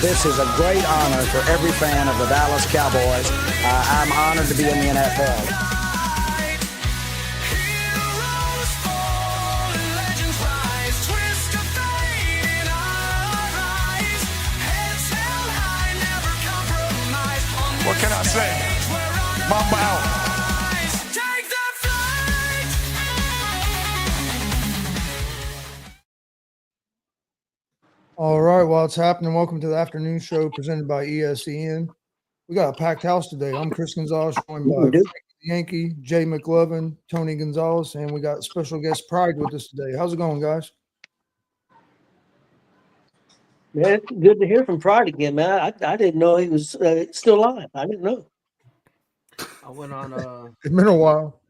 This is a great honor for every fan of the Dallas Cowboys. I'm honored to be in the NFL. What can I say? Mamba out. All right, while it's happening, welcome to the afternoon show presented by ESEN. We got a packed house today. I'm Chris Gonzalez, joined by Frankie the Yankee, Jay McLovin, Tony Gonzalez, and we got special guest Pride with us today. How's it going, guys? Man, it's good to hear from Pride again, man. I didn't know he was still alive. I didn't know. I went on It's been a while.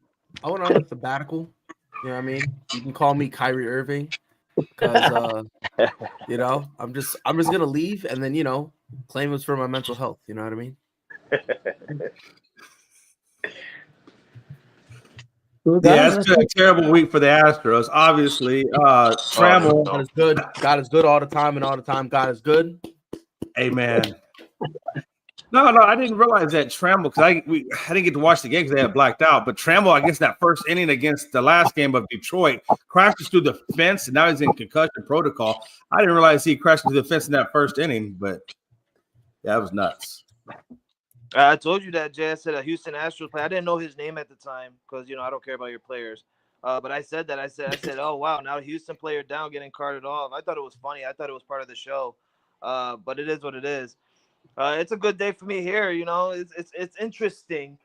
I went on a sabbatical. You know what I mean? You can call me Kyrie Irving because you know, I'm just gonna leave and then, you know, claim it's for my mental health. You know what I mean? Yeah, it's been a terrible week for the Astros. Obviously, Trammell. God is good. God is good all the time, and all the time God is good. Amen. No, I didn't realize that Trammell, because I didn't get to watch the game because they had blacked out. But Trammell, I guess that first inning against the last game of Detroit, crashes through the fence, and now he's in concussion protocol. I didn't realize he crashed through the fence in that first inning, but yeah, that was nuts. I told you that, Jay. I said a Houston Astros player. I didn't know his name at the time because, you know, I don't care about your players. But I said that. I said, oh, wow, now a Houston player down getting carted off. I thought it was funny. I thought it was part of the show. But it is what it is. It's a good day for me here. You know, it's interesting.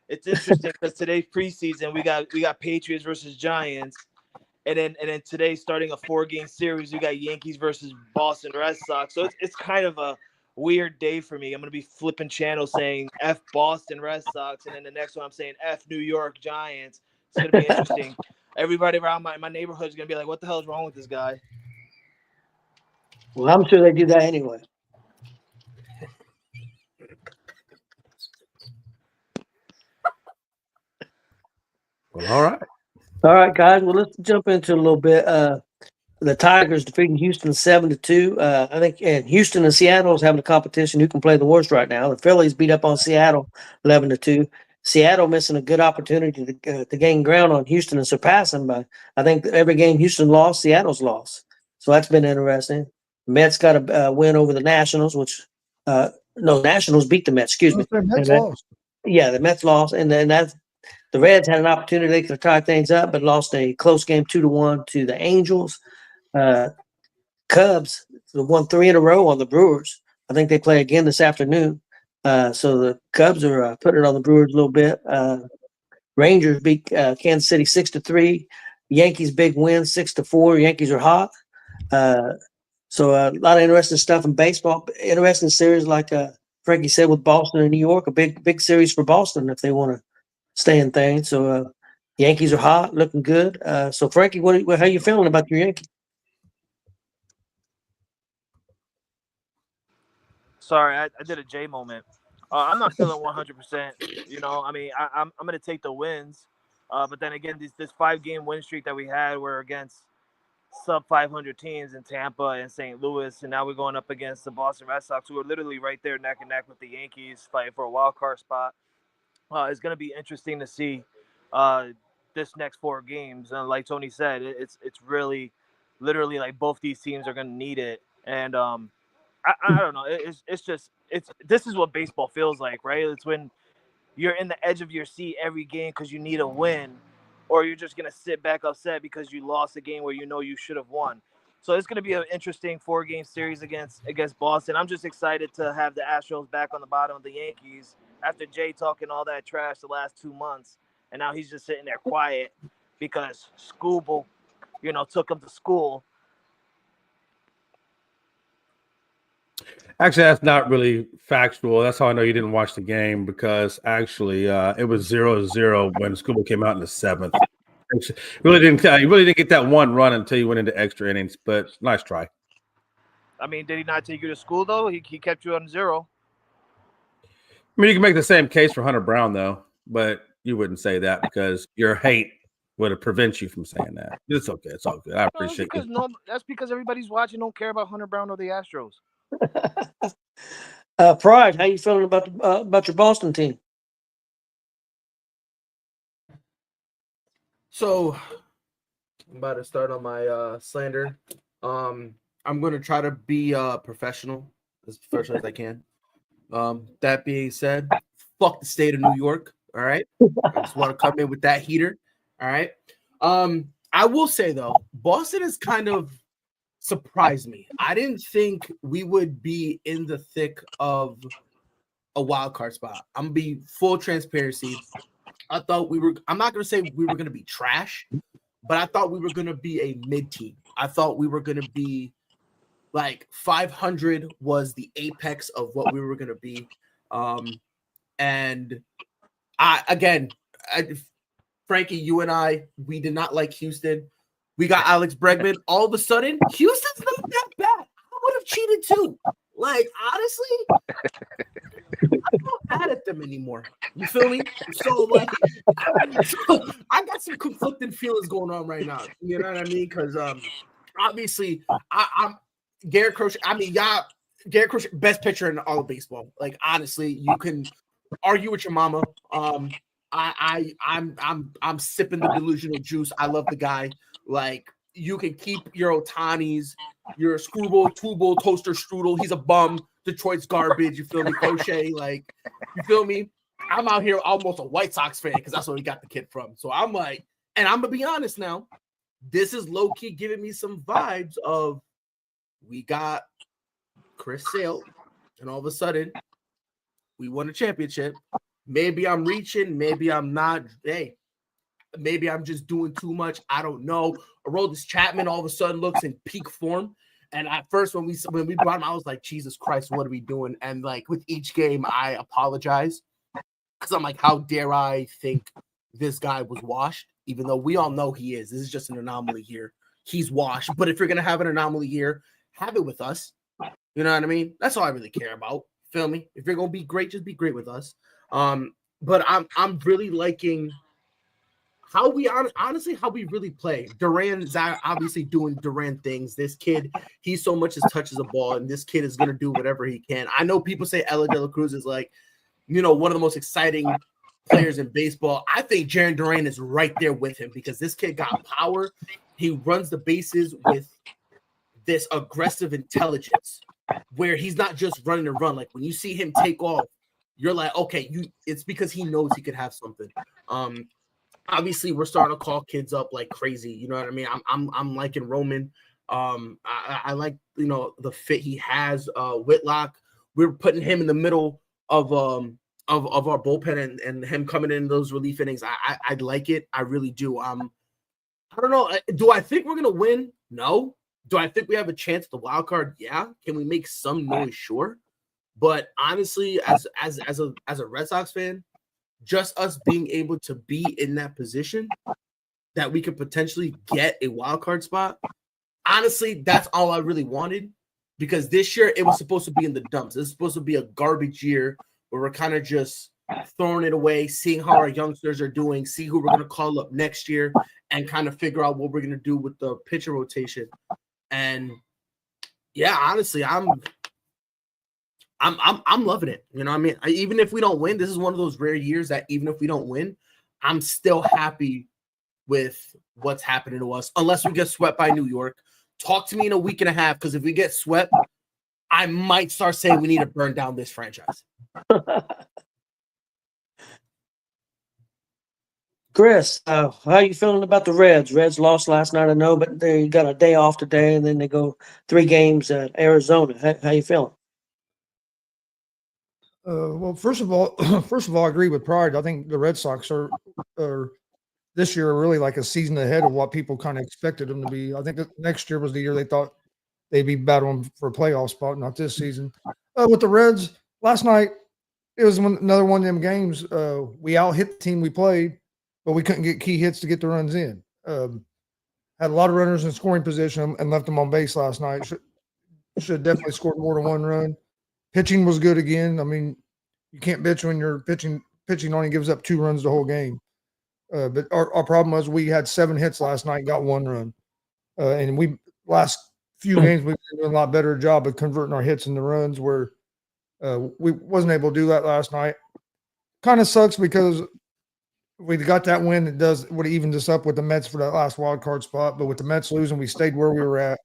It's interesting because today's preseason. We got Patriots versus Giants. And then today, starting a 4-game series, we got Yankees versus Boston Red Sox. So it's kind of a weird day for me. I'm going to be flipping channels saying F Boston Red Sox, and then the next one I'm saying F New York Giants. It's going to be interesting. Everybody around my neighborhood is going to be like, what the hell is wrong with this guy? Well, I'm sure they do that anyway. Well, all right. All right, guys. Well, let's jump into a little bit. The Tigers defeating Houston 7-2. I think and Houston and Seattle is having a competition who can play the worst right now. The Phillies beat up on Seattle 11-2. Seattle missing a good opportunity to gain ground on Houston and surpass them. But I think every game Houston lost, Seattle's lost. So that's been interesting. Mets got a win over the Nationals, Nationals beat the Mets. Excuse me. The Mets lost. Yeah, the Mets lost, and then the Reds had an opportunity they could have tied things up, but lost a close game 2-1 to the Angels. Cubs won 3 in a row on the Brewers. I think they play again this afternoon. So the Cubs are putting it on the Brewers a little bit. Rangers beat Kansas City 6-3. Yankees big win 6-4. Yankees are hot. So a lot of interesting stuff in baseball. Interesting series like Frankie said with Boston and New York. A big series for Boston if they want to stay in things. So Yankees are hot, looking good. So Frankie, how are you feeling about your Yankees? Sorry, I did a J moment. I'm not feeling 100%. You know, I mean, I'm going to take the wins. But then again, this 5-game win streak that we had were against sub-500 teams in Tampa and St. Louis. And now we're going up against the Boston Red Sox, who are literally right there neck and neck with the Yankees fighting for a wild card spot. It's going to be interesting to see this next 4 games. And like Tony said, it's really literally like both these teams are going to need it. And I don't know. This is what baseball feels like, right? It's when you're in the edge of your seat every game because you need a win, or you're just going to sit back upset because you lost a game where you know you should have won. So it's going to be an interesting 4-game series against Boston. I'm just excited to have the Astros back on the bottom of the Yankees after Jay talking all that trash the last 2 months. And now he's just sitting there quiet because Scooble, took him to school. Actually, that's not really factual. That's how I know you didn't watch the game, because actually it was 0-0 when Scuba came out in the 7th. You really didn't get that one run until you went into extra innings, but nice try. I mean, did he not take you to school, though? He kept you on 0. I mean, you can make the same case for Hunter Brown, though, but you wouldn't say that because your hate would prevent you from saying that. It's okay. It's all good. I appreciate it. That's because everybody's watching don't care about Hunter Brown or the Astros. Pride, how you feeling about your Boston team? So I'm about to start on my slander. I'm gonna try to be professional as I can. That being said, fuck the state of New York. All right. I just want to come in with that heater. All right. I will say though, Boston has kind of surprised me. I didn't think we would be in the thick of a wild card spot. I'm gonna be full transparency. I thought I'm not gonna say we were gonna be trash, but I thought we were gonna be a mid team. I thought we were gonna be like 500 was the apex of what we were gonna be. And Frankie, you and I, we did not like Houston. We got Alex Bregman. All of a sudden, Houston's not that bad. I would have cheated too. Like, honestly, I'm not mad at them anymore. You feel me? So, like, I got some conflicting feelings going on right now. You know what I mean? Because obviously, I'm Garrett Crochet. I mean, Garrett Crochet, best pitcher in all of baseball. Like, honestly, you can argue with your mama. I'm sipping the delusional juice. I love the guy. Like, you can keep your Otanis, your screwball, two-bowl, toaster strudel. He's a bum. Detroit's garbage. You feel me? Crochet. Like, you feel me? I'm out here almost a White Sox fan because that's where we got the kid from. So I'm like, and I'm gonna be honest now. This is low-key giving me some vibes of we got Chris Sale, and all of a sudden we won a championship. Maybe I'm reaching, maybe I'm not. Hey, maybe I'm just doing too much. I don't know. Aroldis Chapman all of a sudden looks in peak form. And at first, when we brought him, I was like, Jesus Christ, what are we doing? And like with each game, I apologize because I'm like, how dare I think this guy was washed? Even though we all know he is. This is just an anomaly here. He's washed. But if you're gonna have an anomaly here, have it with us. You know what I mean? That's all I really care about. Feel me? If you're gonna be great, just be great with us. But I'm really liking how we honestly how we really play. Duran's obviously doing Duran things. This kid, he so much as touches a ball, and this kid is gonna do whatever he can. I know people say Ella De La Cruz is like, one of the most exciting players in baseball. I think Jarren Duran is right there with him because this kid got power. He runs the bases with this aggressive intelligence where he's not just running and run. Like when you see him take off, you're like, okay, it's because he knows he could have something. Obviously we're starting to call kids up like crazy. You know what I mean? I'm liking Roman. I like, the fit he has. Whitlock, we're putting him in the middle of our bullpen and him coming in those relief innings. I like it. I really do. I don't know. Do I think we're going to win? No. Do I think we have a chance at the wild card? Yeah. Can we make some noise? Sure. But honestly, as a Red Sox fan, just us being able to be in that position that we could potentially get a wild card spot, honestly, that's all I really wanted. Because this year it was supposed to be in the dumps. It's supposed to be a garbage year where we're kind of just throwing it away, seeing how our youngsters are doing, see who we're going to call up next year, and kind of figure out what we're going to do with the pitcher rotation. And yeah, honestly, I'm loving it. You know what I mean? Even if we don't win, this is one of those rare years that even if we don't win, I'm still happy with what's happening to us, unless we get swept by New York. Talk to me in a week and a half, because if we get swept, I might start saying we need to burn down this franchise. Chris, how are you feeling about the Reds? Reds lost last night, I know, but they got a day off today, and then they go 3 games at Arizona. How you feeling? Well, first of all, I agree with Pride. I think the Red Sox are this year really like a season ahead of what people kind of expected them to be. I think that next year was the year they thought they'd be battling for a playoff spot, not this season. With the Reds, last night, it was another one of them games. We out-hit the team we played, but we couldn't get key hits to get the runs in. Had a lot of runners in scoring position and left them on base last night. Should have definitely scored more than 1 run. Pitching was good again. I mean, you can't bitch when you're pitching only gives up 2 runs the whole game. But our problem was we had 7 hits last night, got 1 run. And we last few games we've been doing a lot better job of converting our hits into runs where we wasn't able to do that last night. Kind of sucks because we got that win. It would have evened us up with the Mets for that last wild card spot. But with the Mets losing, we stayed where we were at.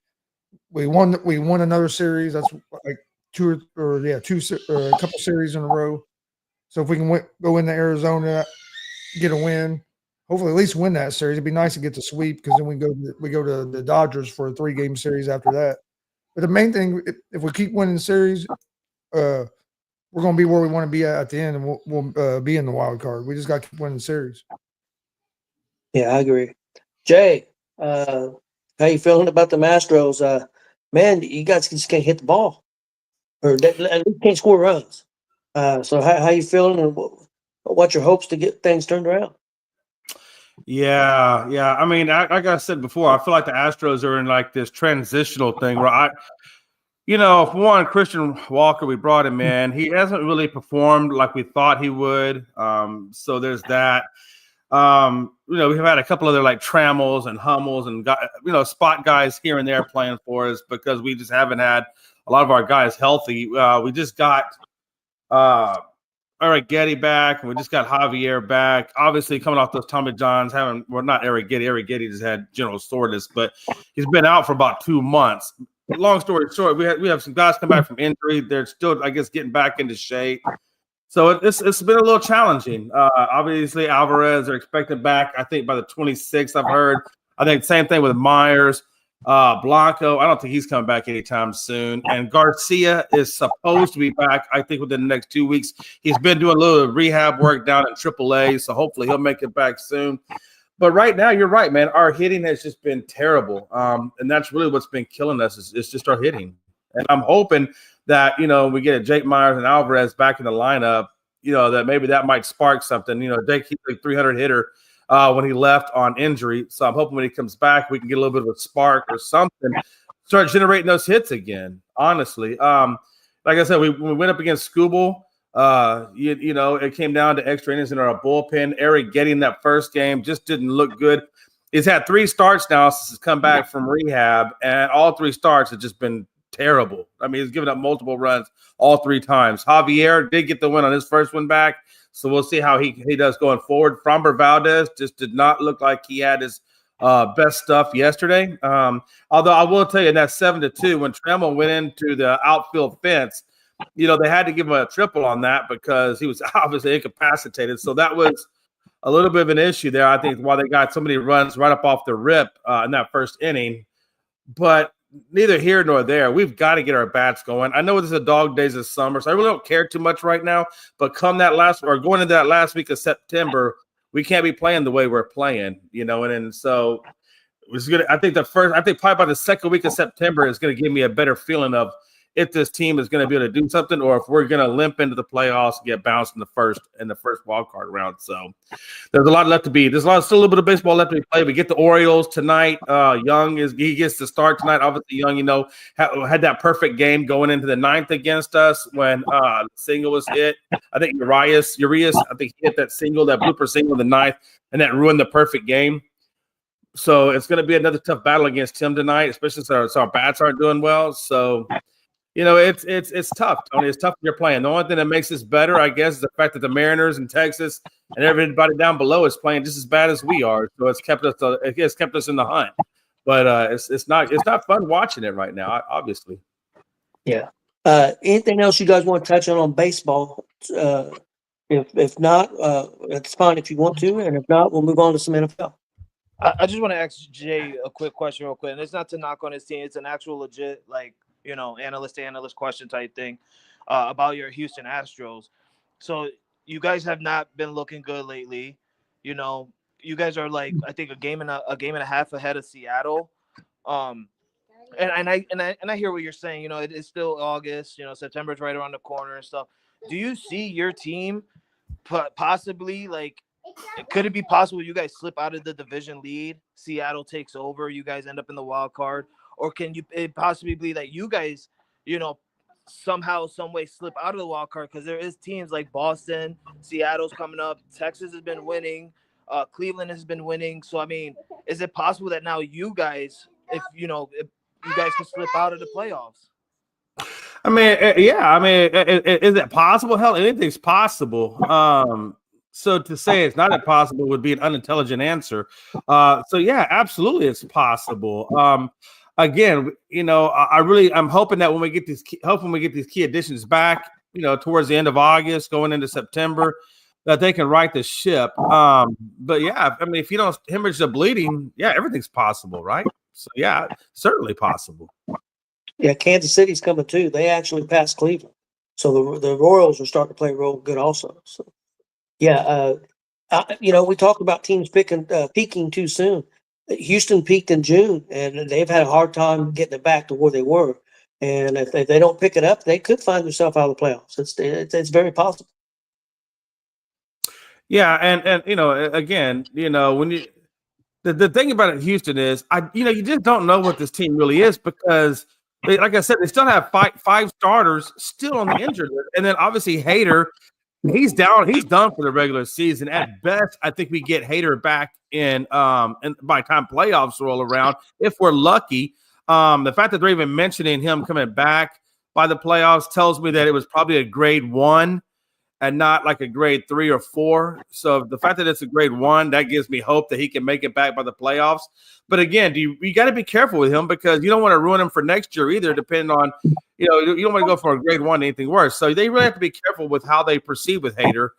We won another series. That's like a couple series in a row. So if we can go into Arizona, get a win, hopefully at least win that series. It'd be nice to get the sweep because then we go to the Dodgers for a 3-game series after that. But the main thing, if we keep winning the series, we're going to be where we want to be at the end, and we'll be in the wild card. We just got to keep winning the series. Yeah, I agree. Jay, how you feeling about the Astros? Man, you guys just can't hit the ball, or at least can't score runs. So how you feeling, and what's your hopes to get things turned around? Yeah. I mean, like I said before, I feel like the Astros are in like this transitional thing where for one, Christian Walker, we brought him in. He hasn't really performed like we thought he would. So there's that. We've had a couple other like Trammels and Hummels and spot guys here and there playing for us because we just haven't had a lot of our guys healthy. We just got Eric Getty back, and we just got Javier back. Obviously, coming off those Tommy Johns, not Eric Getty. Eric Getty just had general soreness, but he's been out for about 2 months. Long story short, we have some guys come back from injury. They're still, I guess, getting back into shape. So it's been a little challenging. Obviously, Alvarez are expected back, I think, by the 26th, I've heard. I think same thing with Myers. Blanco, I don't think he's coming back anytime soon. And Garcia is supposed to be back, I think, within the next 2 weeks. He's been doing a little rehab work down at AAA, so hopefully he'll make it back soon. But right now, you're right, man. Our hitting has just been terrible. And that's really what's been killing us is just our hitting. And I'm hoping that, we get Jake Myers and Alvarez back in the lineup, that maybe that might spark something. Jake, he's like 300 hitter when he left on injury. So I'm hoping when he comes back, we can get a little bit of a spark or something, start generating those hits again, honestly. Like I said, we went up against Skubal. It came down to extra innings in our bullpen. Eric getting that first game just didn't look good. He's had 3 starts now since he's come back from rehab, and all 3 starts have just been terrible. I mean, he's given up multiple runs all 3 times. Javier did get the win on his first one back, so we'll see how he does going forward. Framber Valdez just did not look like he had his best stuff yesterday. Although I will tell you, in that 7-2, when Trammell went into the outfield fence, they had to give him a triple on that because he was obviously incapacitated. So that was a little bit of an issue there, I think, why they got so many runs right up off the rip in that first inning. But neither here nor there. We've got to get our bats going. I know this is a dog days of summer, so I really don't care too much right now. But come that going into that last week of September, we can't be playing the way we're playing, and so it's gonna. I think probably by the second week of September is going to give me a better feeling of if this team is going to be able to do something, or if we're going to limp into the playoffs and get bounced in the first wild card round. So there's a lot left to be. There's still a little bit of baseball left to be played. We get the Orioles tonight. Young he gets to start tonight. Obviously, Young, had that perfect game going into the 9th against us when single was hit. I think Urias, I think he hit that blooper single in the 9th, and that ruined the perfect game. So it's going to be another tough battle against him tonight, especially since our bats aren't doing well. So. It's tough, Tony. It's tough when you're playing. The only thing that makes this better, I guess, is the fact that the Mariners and Texas and everybody down below is playing just as bad as we are. So it's kept us in the hunt. But it's not fun watching it right now, obviously. Yeah. Anything else you guys want to touch on baseball? If not, it's fine if you want to, and if not, we'll move on to some NFL. I just want to ask Jay a quick question real quick, and it's not to knock on his team. It's an actual legit analyst to analyst question type thing about your Houston Astros. So you guys have not been looking good lately. You guys are like, I think a game and a half ahead of Seattle. And I hear what you're saying. It's still August. September's right around the corner and stuff. Do you see your team possibly could it be possible you guys slip out of the division lead? Seattle takes over. You guys end up in the wild card. Or can it possibly be that you guys, somehow, some way slip out of the wild card? Because there is teams like Boston, Seattle's coming up, Texas has been winning, Cleveland has been winning. So, I mean, is it possible that now you guys, if you guys can slip out of the playoffs. I mean, yeah. I mean, is it possible? Hell, anything's possible. So to say it's not impossible would be an unintelligent answer. So yeah, absolutely, it's possible. Again, you know, I'm hoping that when we get these key additions back, you know, towards the end of August, going into September, that they can right the ship. But yeah, I mean, if you don't hemorrhage the bleeding, yeah, everything's possible, right? So yeah, certainly possible. Yeah, Kansas City's coming too. They actually passed Cleveland, so the Royals are starting to play real good also. So yeah, you know, we talked about teams peaking too soon. Houston peaked in June, and they've had a hard time getting it back to where they were. And if they don't pick it up, they could find themselves out of the playoffs. It's very possible. Yeah, and you know, again, you know, when you the thing about it, Houston is, you just don't know what this team really is because, like I said, they still have five starters still on the injured list, and then obviously Hader, he's down, he's done for the regular season. At best, I think we get Hader back in by the time playoffs roll around, if we're lucky. The fact that they're even mentioning him coming back by the playoffs tells me that it was probably a grade 1 and not like a grade 3 or 4. So the fact that it's a grade 1, that gives me hope that he can make it back by the playoffs. But again, you got to be careful with him because you don't want to ruin him for next year either, depending on, you don't want to go from a grade 1 to anything worse. So they really have to be careful with how they proceed with Hader.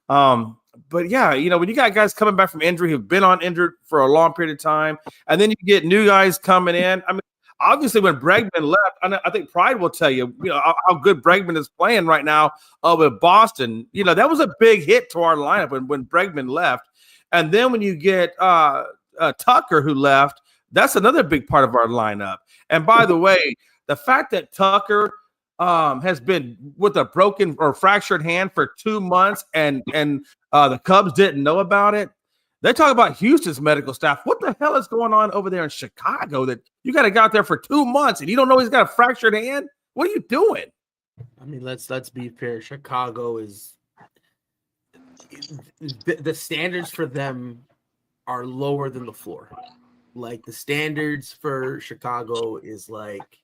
But yeah, when you got guys coming back from injury who've been on injured for a long period of time, and then you get new guys coming in. I mean, obviously when Bregman left, I think Pride will tell you, how good Bregman is playing right now with Boston. That was a big hit to our lineup when Bregman left. And then when you get Tucker who left, that's another big part of our lineup. And by the way, the fact that Tucker has been with a broken or fractured hand for 2 months and the Cubs didn't know about it. They talk about Houston's medical staff. What the hell is going on over there in Chicago that you got a guy out there for 2 months and you don't know he's got a fractured hand? What are you doing? I mean, let's be fair. Chicago is the standards for them are lower than the floor. Like the standards for Chicago is like,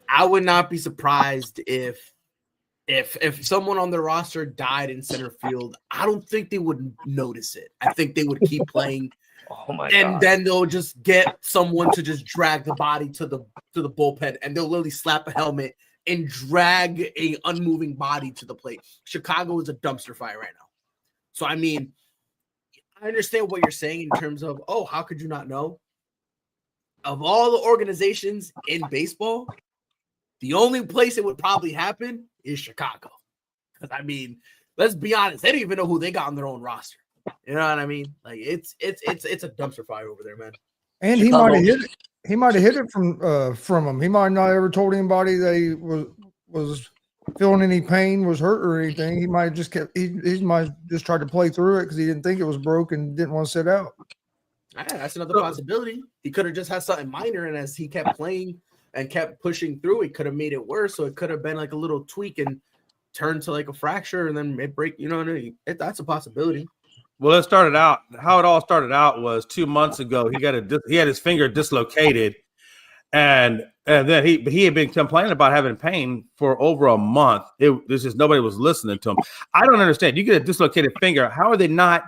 I would not be surprised if someone on the roster died in center field. I don't think they would notice it. I think they would keep playing. God. Then they'll just get someone to just drag the body to the bullpen, and they'll literally slap a helmet and drag a unmoving body to the plate. Chicago is a dumpster fire right now. So I mean, I understand what you're saying in terms of, how could you not know? Of all the organizations in baseball, the only place it would probably happen is Chicago. Because I mean, let's be honest, they don't even know who they got on their own roster. You know what I mean? Like it's a dumpster fire over there, man. And Chicago. he might have hit it from him. He might not ever told anybody that he was feeling any pain, was hurt or anything. He might have just he might have just tried to play through it because he didn't think it was broken, didn't want to sit out. Yeah, that's another possibility. He could have just had something minor, and as he kept playing and kept pushing through, it could have made it worse. So it could have been like a little tweak and turned to like a fracture and then it break. You know what I mean? That's a possibility. Well, how it all started out was 2 months ago. He had his finger dislocated, and then he had been complaining about having pain for over a month. There's just nobody was listening to him. I don't understand. You get a dislocated finger. How are they not,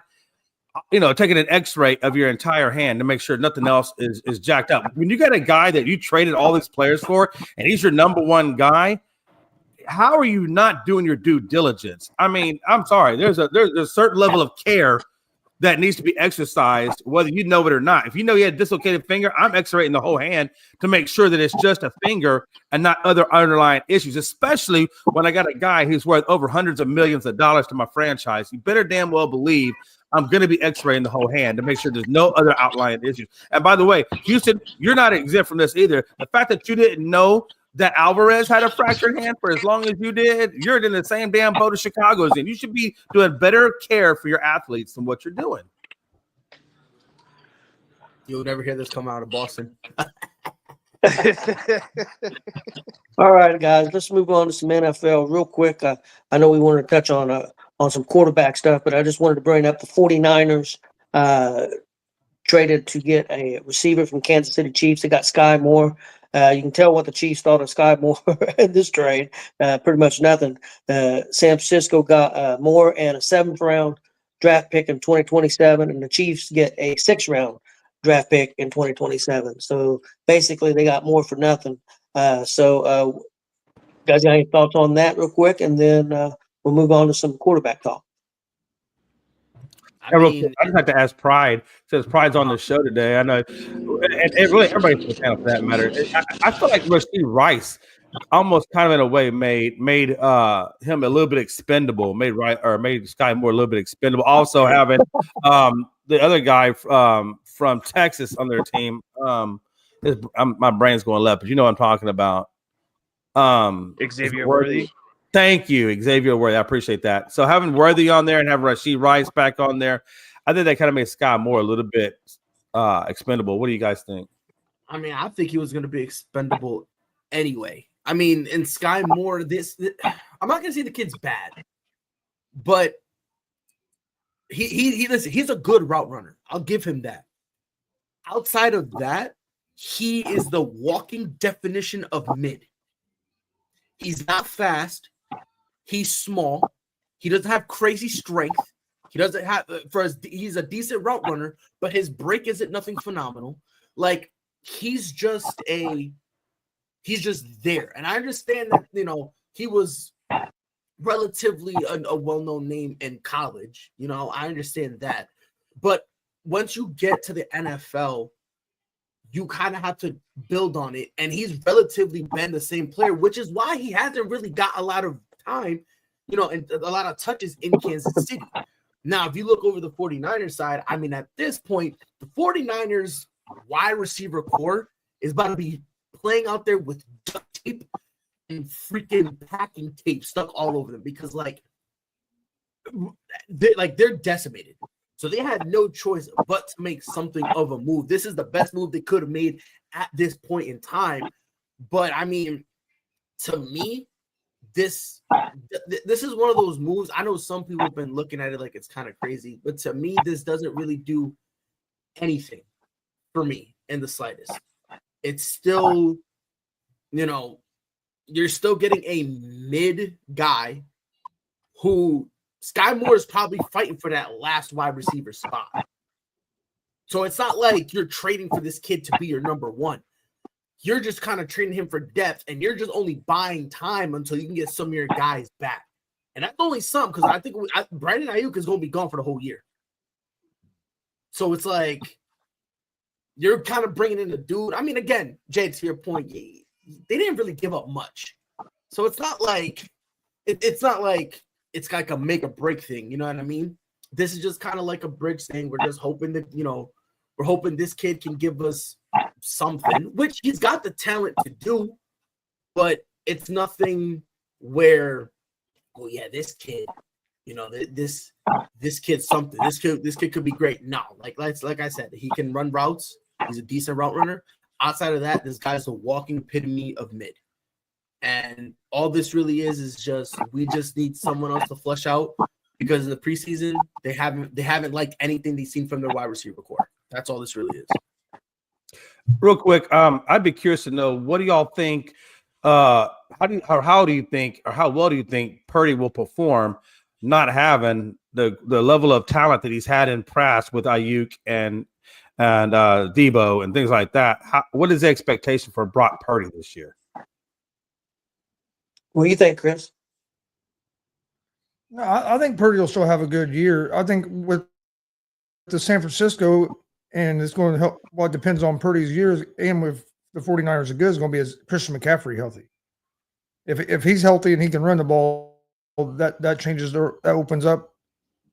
taking an X-ray of your entire hand to make sure nothing else is jacked up? When you got a guy that you traded all these players for, and he's your number one guy, how are you not doing your due diligence? I mean, I'm sorry. There's a certain level of care that needs to be exercised, whether you know it or not. If you know you had a dislocated finger, I'm X-raying the whole hand to make sure that it's just a finger and not other underlying issues, especially when I got a guy who's worth over hundreds of millions of dollars to my franchise. You better damn well believe I'm going to be X-raying the whole hand to make sure there's no other outlying issues. And by the way, Houston, you're not exempt from this either. The fact that you didn't know that Alvarez had a fractured hand for as long as you did, you're in the same damn boat as Chicago's in. You should be doing better care for your athletes than what you're doing. You'll never hear this come out of Boston. All right, guys, let's move on to some NFL real quick. I know we wanted to touch on some quarterback stuff, but I just wanted to bring up the 49ers. traded to get a receiver from Kansas City Chiefs. They got Sky Moore. You can tell what the Chiefs thought of Sky Moore in this trade. Pretty much nothing. San Francisco got Moore and a 7th round draft pick in 2027, and the Chiefs get a 6th round draft pick in 2027. So basically, they got more for nothing. Guys, got any thoughts on that real quick, and then we'll move on to some quarterback talk. I just have to ask Pride, since Pride's on the show today. I know, and really everybody's a fan for that matter. I feel like Rashee Rice almost kind of in a way made him a little bit expendable, made Sky Moore a little bit expendable. Also having the other guy from Texas on their team. My brain's going left, but you know what I'm talking about. Xavier Worthy. Thank you, Xavier Worthy. I appreciate that. So having Worthy on there and having Rashee Rice back on there, I think that kind of makes Sky Moore a little bit expendable. What do you guys think? I mean, I think he was going to be expendable anyway. I mean, in Sky Moore, I'm not going to say the kid's bad, but he's a good route runner. I'll give him that. Outside of that, he is the walking definition of mid. He's not fast. He's small. He doesn't have crazy strength. He doesn't have he's a decent route runner, but his break isn't nothing phenomenal. Like he's just there. And I understand that, he was relatively a well-known name in college. I understand that. But once you get to the NFL, you kind of have to build on it. And he's relatively been the same player, which is why he hasn't really got a lot of time, and a lot of touches in Kansas City. Now, if you look over the 49ers side, I mean, at this point, the 49ers wide receiver core is about to be playing out there with duct tape and freaking packing tape stuck all over them because, they're decimated. So they had no choice but to make something of a move. This is the best move they could have made at this point in time. But, I mean, to me, this is one of those moves. I know some people have been looking at it like it's kind of crazy, but to me, this doesn't really do anything for me in the slightest. It's still, you're still getting a mid guy who Sky Moore is probably fighting for that last wide receiver spot. So it's not like you're trading for this kid to be your number one. You're just kind of trading him for depth, and you're just only buying time until you can get some of your guys back. And that's only some, because I think Brandon Ayuk is going to be gone for the whole year. So it's like you're kind of bringing in the dude. I mean, again, Jay, to your point, they didn't really give up much. So it's not like it's not like it's like a make or break thing. You know what I mean? This is just kind of like a bridge thing. We're just hoping that, we're hoping this kid can give us something, which he's got the talent to do, but it's nothing where, oh yeah, this kid, this kid's something. This kid could be great. No, like I said, he can run routes. He's a decent route runner. Outside of that, this guy's a walking epitome of mid. And all this really is just we just need someone else to flush out, because in the preseason they haven't liked anything they've seen from their wide receiver core. That's all this really is. Real quick, I'd be curious to know, what do y'all think? How well do you think Purdy will perform, not having the level of talent that he's had in past with Ayuk and Debo and things like that? What is the expectation for Brock Purdy this year? What do you think, Chris? No, I think Purdy will still have a good year. I think with the San Francisco, and it's going to help. Well, it depends on Purdy's years, and with the 49ers are good, is going to be as Christian McCaffrey healthy. If he's healthy and he can run the ball, that changes that opens up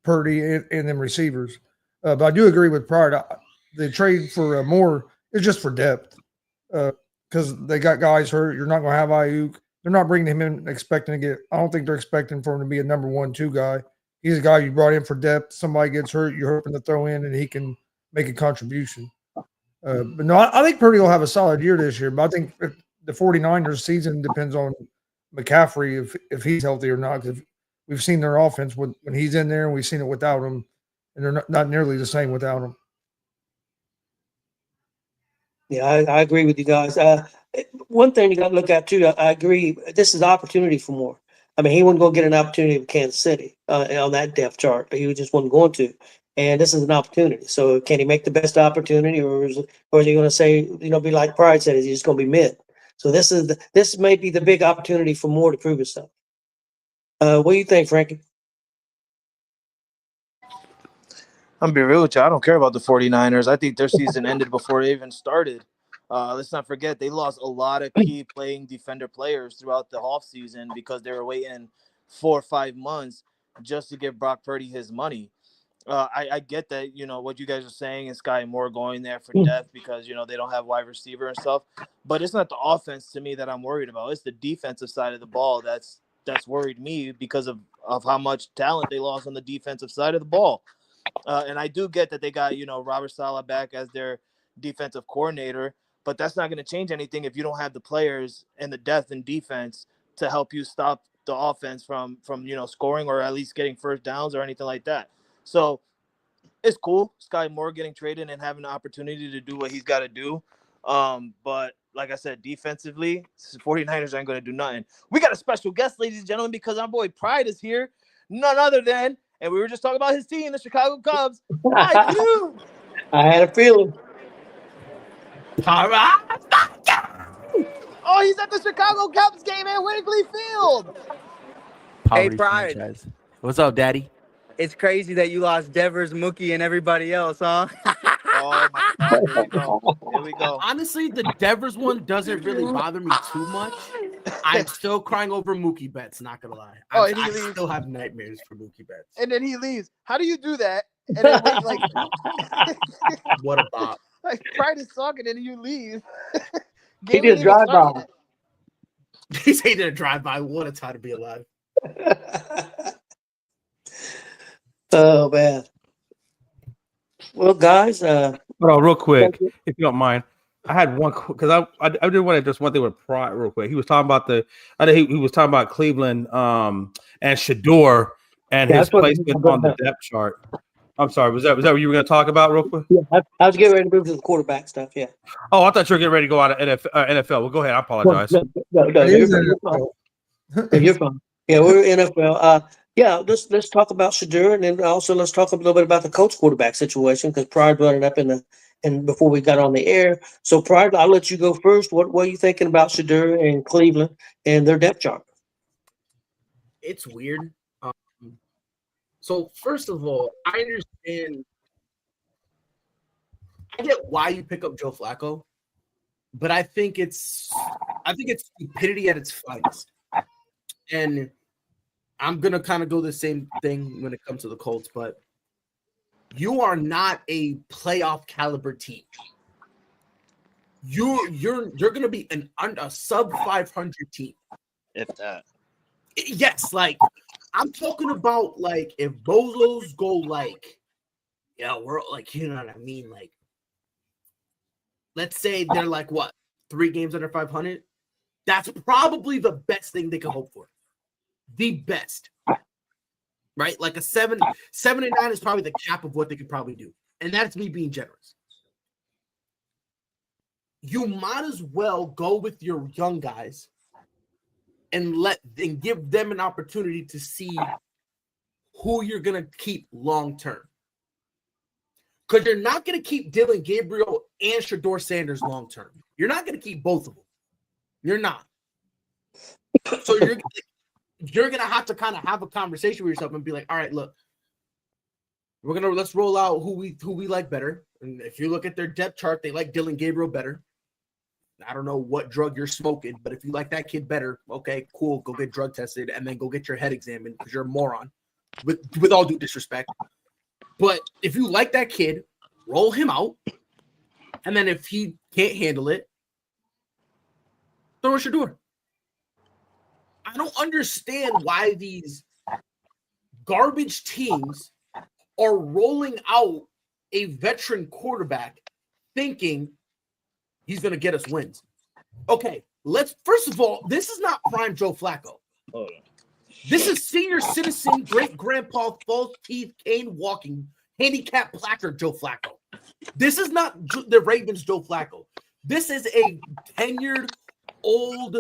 Purdy and them receivers. But I do agree with Pride. The trade for Moore is just for depth, because they got guys hurt. You're not going to have Ayuk. They're not bringing him in expecting to get. I don't think they're expecting for him to be a number 1-2 guy. He's a guy you brought in for depth. Somebody gets hurt, you're hoping to throw in, and he can make a contribution. But no, I think Purdy will have a solid year this year. But I think the 49ers season depends on McCaffrey if he's healthy or not. Because we've seen their offense when he's in there, and we've seen it without him, and they're not nearly the same without him. Yeah, I agree with you guys. One thing you got to look at too, I agree. This is an opportunity for more. I mean, he wasn't going to get an opportunity with Kansas City on that depth chart, but he just wasn't going to. And this is an opportunity. So can he make the best opportunity, or is he going to say, be like Pride said, is he just going to be mid? So this may be the big opportunity for Moore to prove himself. What do you think, Frankie? I'm gonna be real with you. I don't care about the 49ers. I think their season ended before they even started. Let's not forget they lost a lot of key playing defender players throughout the offseason because they were waiting 4 or 5 months just to give Brock Purdy his money. I get that, what you guys are saying is Sky Moore going there for depth because, they don't have wide receiver and stuff. But it's not the offense to me that I'm worried about. It's the defensive side of the ball that's worried me because of how much talent they lost on the defensive side of the ball. And I do get that they got, Robert Saleh back as their defensive coordinator, but that's not going to change anything if you don't have the players and the depth in defense to help you stop the offense from scoring or at least getting first downs or anything like that. So it's cool, Sky Moore getting traded and having the opportunity to do what he's got to do. But like I said, defensively, 49ers aren't going to do nothing. We got a special guest, ladies and gentlemen, because our boy Pride is here. None other than, and we were just talking about his team, the Chicago Cubs. I had a feeling. All right. Oh, he's at the Chicago Cubs game at Wrigley Field. Hey, Pride. Franchise. What's up, Daddy? It's crazy that you lost Devers, Mookie, and everybody else, huh? Oh, my God. Here we go. Here we go. Honestly, the Devers one doesn't really bother me too much. I'm still crying over Mookie Betts, not going to lie. I still have nightmares for Mookie Betts. And then he leaves. How do you do that? And then wait, like, what a bop. like Pride is talking and you leave. He did a drive-by. He's hating a drive-by. What a time to be alive. Oh, man. Well, guys. Real quick, if you don't mind. I had one because I did want to just one thing with Pride real quick. He was talking about he was talking about Cleveland and Shador and his placement on the depth chart. I'm sorry, was that what you were going to talk about real quick? Yeah, I was getting ready to move to the quarterback stuff. Yeah. Oh, I thought you were getting ready to go out of NFL. Well, go ahead. I apologize. No, you're fine. You're fine. Yeah, we're NFL. Yeah, let's talk about Shador, and then also let's talk a little bit about the coach quarterback situation because Pride brought it up and before we got on the air. So Pride, I'll let you go first. What are you thinking about Shador and Cleveland and their depth chart? It's weird. So first of all, I understand. I get why you pick up Joe Flacco, but I think it's stupidity at its finest. And I'm gonna kind of go the same thing when it comes to the Colts, but you are not a playoff caliber team. You're gonna be a sub 500 team, if that. Yes, like I'm talking about like if Bozos go like, yeah, we're like, you know what I mean? Like, let's say they're like what 3 games under 500. That's probably the best thing they can hope for. The best, right? Like a 7 and 9 is probably the cap of what they could probably do, and that's me being generous. You might as well go with your young guys and give them an opportunity to see who you're gonna keep long term. Because you're not gonna keep Dylan Gabriel and Shador Sanders long term. You're not gonna keep both of them. You're not. So you're gonna have to kind of have a conversation with yourself and be like, all right, look, let's roll out who we like better. And if you look at their depth chart, they like Dylan Gabriel better. I don't know what drug you're smoking, but if you like that kid better, okay, cool, go get drug tested and then go get your head examined because you're a moron. With all due disrespect. But if you like that kid, roll him out. And then if he can't handle it, throw a Shador. I don't understand why these garbage teams are rolling out a veteran quarterback thinking he's going to get us wins. Okay, first of all, this is not prime Joe Flacco. This is senior citizen, great grandpa, false teeth, cane walking, handicap placard Joe Flacco. This is not the Ravens Joe Flacco. This is a tenured, old,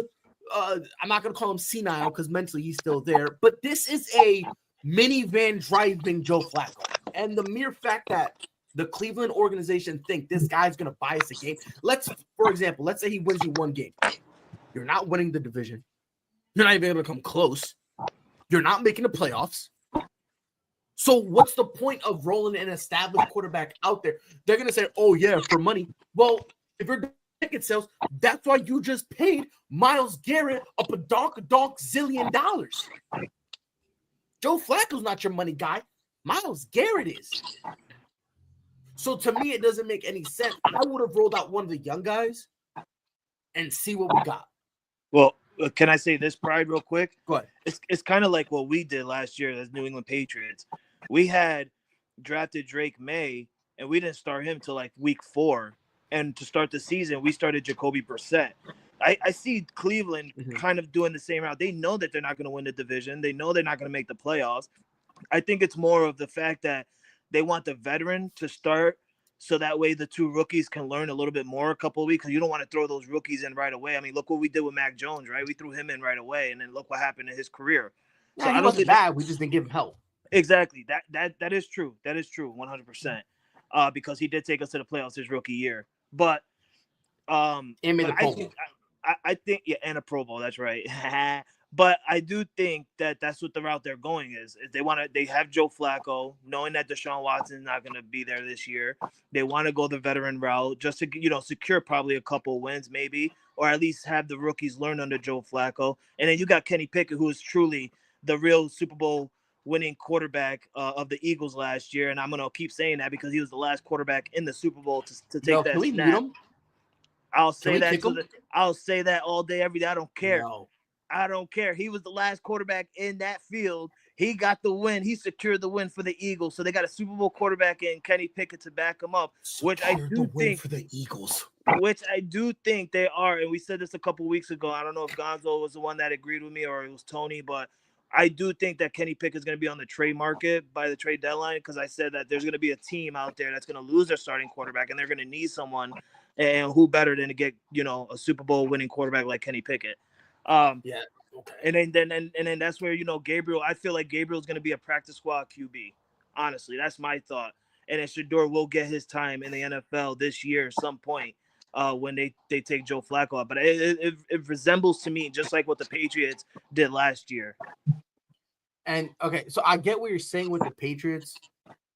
I'm not going to call him senile because mentally he's still there, but this is a minivan driving Joe Flacco. And the mere fact that the Cleveland organization think this guy's going to buy us a game. For example, let's say he wins you one game. You're not winning the division. You're not even able to come close. You're not making the playoffs. So what's the point of rolling an established quarterback out there? They're going to say, oh, yeah, for money. Well, if you're ticket sales, that's why you just paid Myles Garrett up a donk zillion dollars. Joe Flacco's not your money guy. Myles Garrett is. So to me, it doesn't make any sense. I would have rolled out one of the young guys and see what we got. Well, can I say this, Pride, real quick? Go ahead. It's kind of like what we did last year as New England Patriots. We had drafted Drake May, and we didn't start him till like week 4. And to start the season, we started Jacoby Brissett. I see Cleveland kind of doing the same route. They know that they're not going to win the division. They know they're not going to make the playoffs. I think it's more of the fact that they want the veteran to start so that way the two rookies can learn a little bit more a couple of weeks, because you don't want to throw those rookies in right away. I mean, look what we did with Mac Jones, right? We threw him in right away, and then look what happened in his career. Yeah, so he wasn't bad. We just didn't give him help. Exactly. That is true. That is true, 100%. Because he did take us to the playoffs his rookie year. But I think yeah, and a Pro Bowl. That's right. But I do think that that's what the route they're going is they have Joe Flacco, knowing that Deshaun Watson is not going to be there this year. They want to go the veteran route just to, secure probably a couple wins maybe, or at least have the rookies learn under Joe Flacco. And then you got Kenny Pickett, who is truly the real Super Bowl winning quarterback of the Eagles last year. And I'm going to keep saying that because he was the last quarterback in the Super Bowl to take that snap. I'll say that all day, every day. I don't care. No. I don't care. He was the last quarterback in that field. He got the win. He secured the win for the Eagles. So they got a Super Bowl quarterback in Kenny Pickett to back him up, which I do think for the Eagles. Which I do think they are. And we said this a couple weeks ago. I don't know if Gonzo was the one that agreed with me or it was Tony, but I do think that Kenny Pickett is going to be on the trade market by the trade deadline, because I said that there's going to be a team out there that's going to lose their starting quarterback and they're going to need someone. And who better than to get, a Super Bowl winning quarterback like Kenny Pickett? Yeah. Okay. And then that's where, Gabriel, I feel like Gabriel's going to be a practice squad QB. Honestly, that's my thought. And then Shedeur will get his time in the NFL this year at some point when they take Joe Flacco out. But it resembles to me just like what the Patriots did last year. And, okay, so I get what you're saying with the Patriots,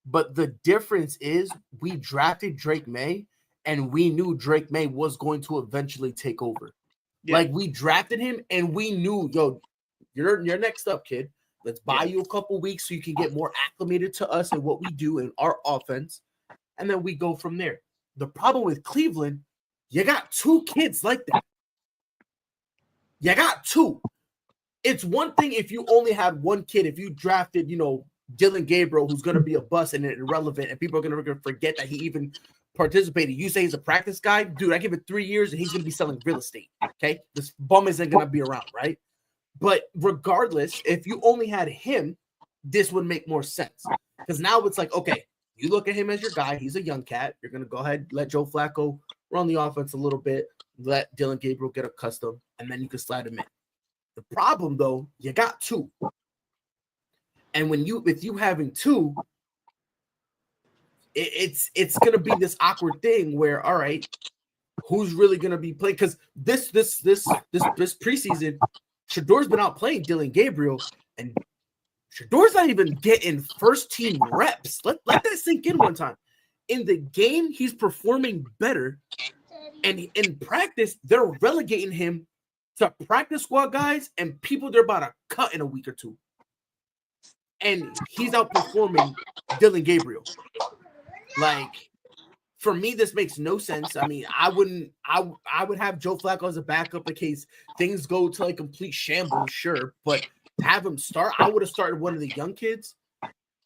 but the difference is we drafted Drake May, and we knew Drake May was going to eventually take over. Yeah. Like, we drafted him, and we knew, you're next up, kid. Let's buy you a couple weeks so you can get more acclimated to us and what we do in our offense, and then we go from there. The problem with Cleveland, you got two kids like that. You got two. It's one thing if you only had one kid, if you drafted, Dillon Gabriel, who's going to be a bust and irrelevant, and people are going to forget that he even participated. You say he's a practice guy, dude, I give it 3 years and he's going to be selling real estate. Okay. This bum isn't going to be around. Right. But regardless, if you only had him, this would make more sense, because now it's like, okay, you look at him as your guy. He's a young cat. You're going to go ahead, let Joe Flacco run the offense a little bit, let Dillon Gabriel get accustomed, and then you can slide him in. The problem though, you got two. And with you having two, it's gonna be this awkward thing where, all right, who's really gonna be playing? Because this preseason, Shedeur's been out playing Dillon Gabriel, and Shedeur's not even getting first team reps. Let that sink in one time. In the game, he's performing better, and in practice, they're relegating him to practice squad guys and people they're about to cut in a week or two. And he's outperforming Dillon Gabriel. Like, for me, this makes no sense. I mean, I would have Joe Flacco as a backup in case things go to like complete shambles, sure. But to have him start, I would have started one of the young kids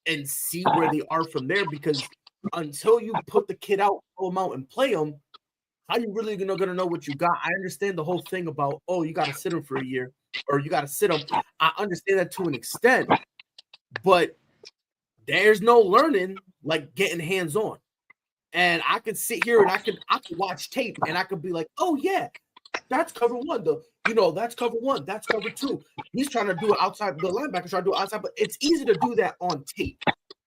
and see where they are from there, because until you put the kid out, pull him out, and play him, how you really gonna know what you got? I understand the whole thing about, you got to sit him for a year or you got to sit him. I understand that to an extent, but there's no learning like getting hands-on. And I could sit here and I could watch tape and I could be like, oh yeah, that's cover one. That's cover one. That's cover two. He's trying to do it outside. The linebacker's trying to do it outside, but it's easy to do that on tape.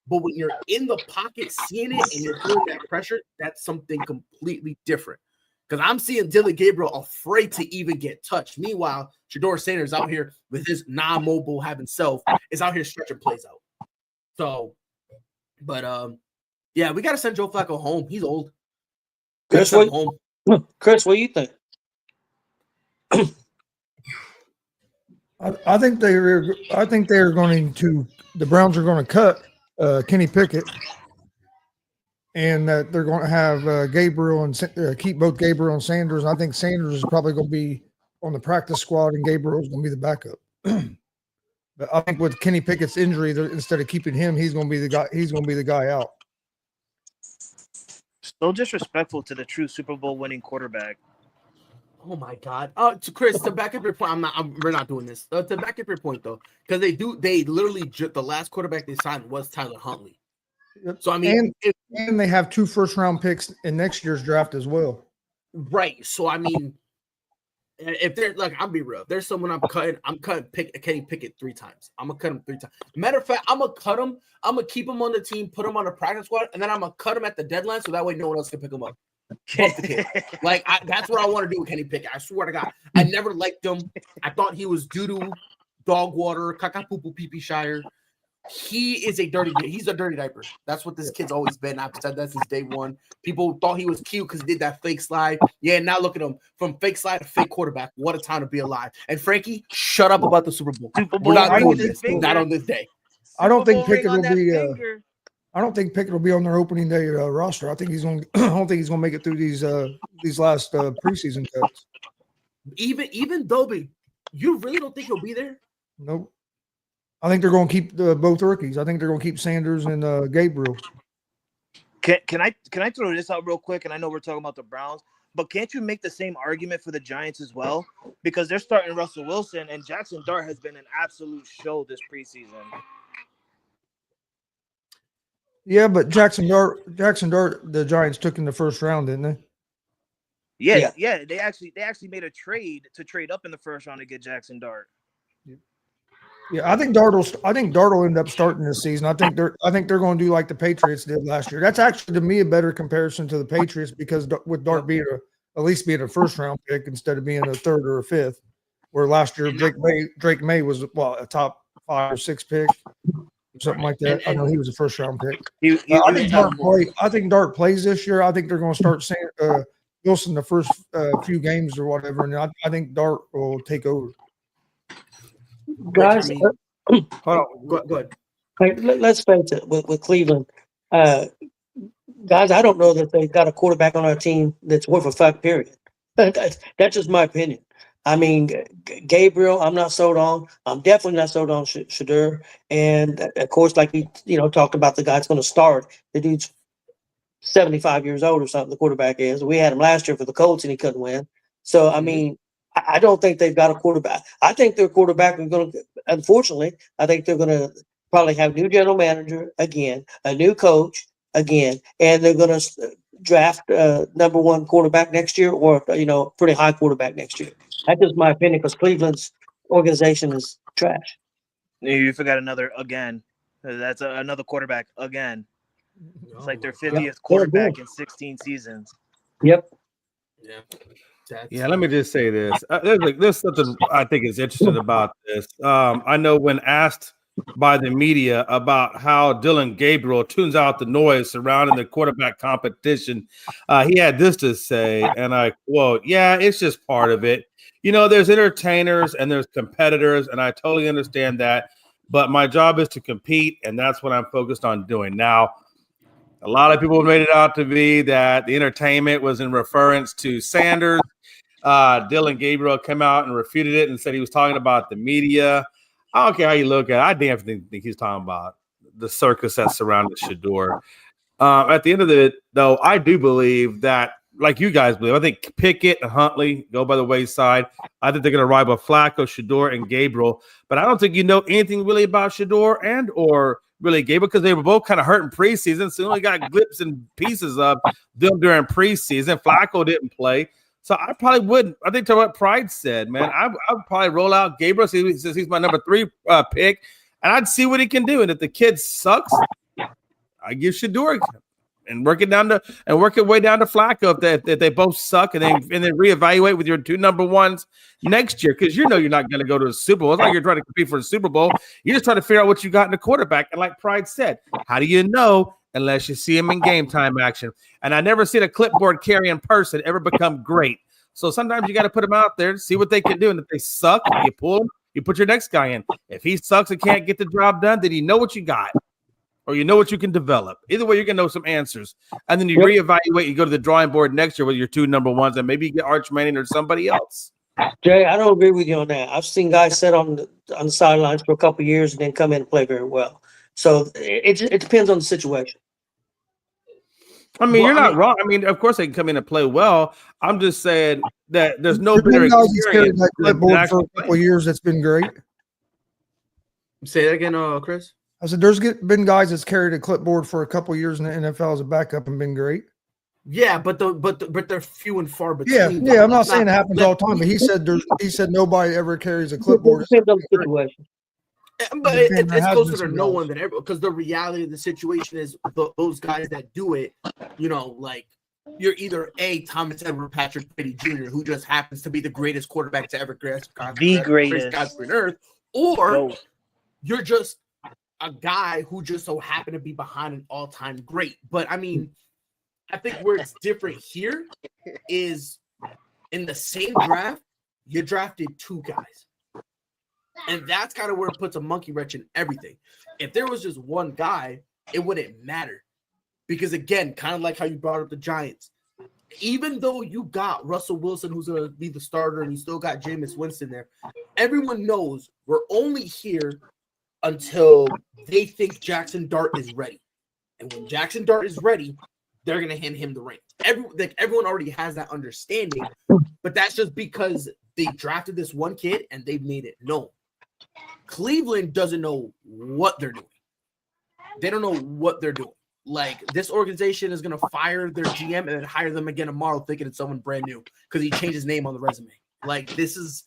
But when you're in the pocket seeing it and you're feeling that pressure, that's something completely different. Because I'm seeing Dillon Gabriel afraid to even get touched. Meanwhile, Shedeur Sanders out here with his non-mobile having self is out here stretching plays out. So, but yeah, we got to send Joe Flacco home. He's old. Chris, what do you think? I think they're going to. The Browns are going to cut Kenny Pickett, and that they're going to have Gabriel and keep both Gabriel and Sanders. I think Sanders is probably going to be on the practice squad, and Gabriel is going to be the backup. But I think with Kenny Pickett's injury, instead of keeping him, he's going to be the guy. He's going to be the guy out. So disrespectful to the true Super Bowl winning quarterback. Oh my God! To Chris, to back up your point, we're not doing this. To back up your point though, because they literally the last quarterback they signed was Tyler Huntley. Yep. So I mean, and they have 2 first-round picks in next year's draft as well. Right. So I mean, if they're like, I'll be real. If there's someone I'm cutting Kenny Pickett 3 times. I'm gonna cut him 3 times. Matter of fact, I'm gonna cut him. I'm gonna keep him on the team, put him on the practice squad, and then I'm gonna cut him at the deadline so that way no one else can pick him up. Bump the kid. Like that's what I want to do with Kenny Pickett. I swear to God, I never liked him. I thought he was doo-doo, dog water, caca-poo-poo, pee-pee shire. He's a dirty diaper. That's what this kid's always been. I've said that since day one. People thought he was cute because he did that fake slide. Yeah, now look at him. From fake slide to fake quarterback. What a time to be alive. And Frankie, shut up about the Super Bowl. We're not doing this. Not on this day. I don't think Pickett will be. I don't think Pickett will be on their opening day roster. I think he's going. I don't think he's going to make it through these last preseason cuts. Even Dobie, you really don't think he'll be there? Nope. I think they're going to keep both rookies. I think they're going to keep Sanders and Gabriel. Can I throw this out real quick? And I know we're talking about the Browns, but can't you make the same argument for the Giants as well? Because they're starting Russell Wilson, and Jackson Dart has been an absolute show this preseason. Yeah, but Jackson Dart, the Giants took in the first round, didn't they? Yeah. They actually made a trade to trade up in the first round to get Jackson Dart. Yeah, I think Dart will end up starting this season. I think they're going to do like the Patriots did last year. That's actually to me a better comparison to the Patriots because with Dart being at least being a first round pick instead of being a 3rd or a 5th, where last year Drake May was a top 5 or 6 pick. Something like that. I know he was a first round pick. I think Dart plays this year. I think they're going to start saying Wilson the first few games or whatever, and I think Dart will take over. Guys, hold on. Go ahead. Let's face it, with Cleveland, guys, I don't know that they've got a quarterback on our team that's worth a fuck, period. That's just my opinion. I mean, Gabriel, I'm not sold on. I'm definitely not sold on Shedeur. And, of course, like we talked about the guy that's going to start. The dude's 75 years old or something, the quarterback is. We had him last year for the Colts, and he couldn't win. So, I mean, I don't think they've got a quarterback. I think their quarterback is going to – unfortunately, I think they're going to probably have a new general manager again, a new coach again, and they're going to draft number 1 quarterback next year or, pretty high quarterback next year. That's just my opinion because Cleveland's organization is trash. You forgot another again. That's another quarterback again. It's like their 50th quarterback in 16 seasons. Yep. Yeah, let me just say this. There's something I think is interesting about this. I know when asked by the media about how Dillon Gabriel tunes out the noise surrounding the quarterback competition, he had this to say, and I quote, "Yeah, it's just part of it. There's entertainers and there's competitors, and I totally understand that. But my job is to compete, and that's what I'm focused on doing." Now, a lot of people made it out to be that the entertainment was in reference to Sanders. Dillon Gabriel came out and refuted it and said he was talking about the media. I don't care how you look at it. I damn think he's talking about the circus that surrounded Shedeur. At the end of it, though, I do believe that, like you guys believe, I think Pickett and Huntley go by the wayside. I think they're going to ride with Flacco, Shedeur, and Gabriel. But I don't think you know anything really about Shedeur and or really Gabriel because they were both kind of hurt in preseason. So we only got glimpses and pieces of them during preseason. Flacco didn't play. So I probably wouldn't. I think to what Pride said, man, I would probably roll out Gabriel since he's my number 3 pick, and I'd see what he can do. And if the kid sucks, I give Shedeur and work it way down to Flacco if they both suck, and then reevaluate with your 2 number 1s next year because you're not going to go to a Super Bowl. It's like you're trying to compete for a Super Bowl. You're just trying to figure out what you got in the quarterback. And like Pride said, how do you know unless you see him in game time action? And I never seen a clipboard carrying person ever become great. So sometimes you got to put them out there, see what they can do. And if they suck, you pull them, you put your next guy in. If he sucks and can't get the job done, then you know what you got. Or you know what you can develop. Either way, you're going to know some answers. And then you reevaluate. You go to the drawing board next year with your 2 number 1s, and maybe you get Arch Manning or somebody else. Jay, I don't agree with you on that. I've seen guys sit on the sidelines for a couple of years and then come in and play very well. So it depends on the situation. I mean, you're not wrong. I mean, of course they can come in and play well. I'm just saying that there's no better experience. That clipboard for a couple of years that's been great. Say that again, Chris. I said there's been guys that's carried a clipboard for a couple of years in the NFL as a backup and been great. Yeah, but they're few and far between. Yeah. I'm not saying it happens all the time, but he said nobody ever carries a clipboard. It depends on the situation. But it's closer to no one than everyone because the reality of the situation is those guys that do it, like you're either Thomas Edward Patrick Brady Jr., who just happens to be the greatest quarterback to ever grace God's green earth, or you're just a guy who just so happened to be behind an all-time great. But I mean, I think where it's different here is in the same draft, you drafted 2 guys. And that's kind of where it puts a monkey wrench in everything. If there was just one guy, it wouldn't matter. Because again, kind of like how you brought up the Giants, even though you got Russell Wilson, who's going to be the starter, and you still got Jameis Winston there, everyone knows we're only here until they think Jackson Dart is ready. And when Jackson Dart is ready, they're going to hand him the reins. Everyone already has that understanding, but that's just because they drafted this one kid and they've made it known. Cleveland doesn't know what they're doing. They don't know what they're doing. Like, this organization is going to fire their GM and then hire them again tomorrow thinking it's someone brand new because he changed his name on the resume. Like, this is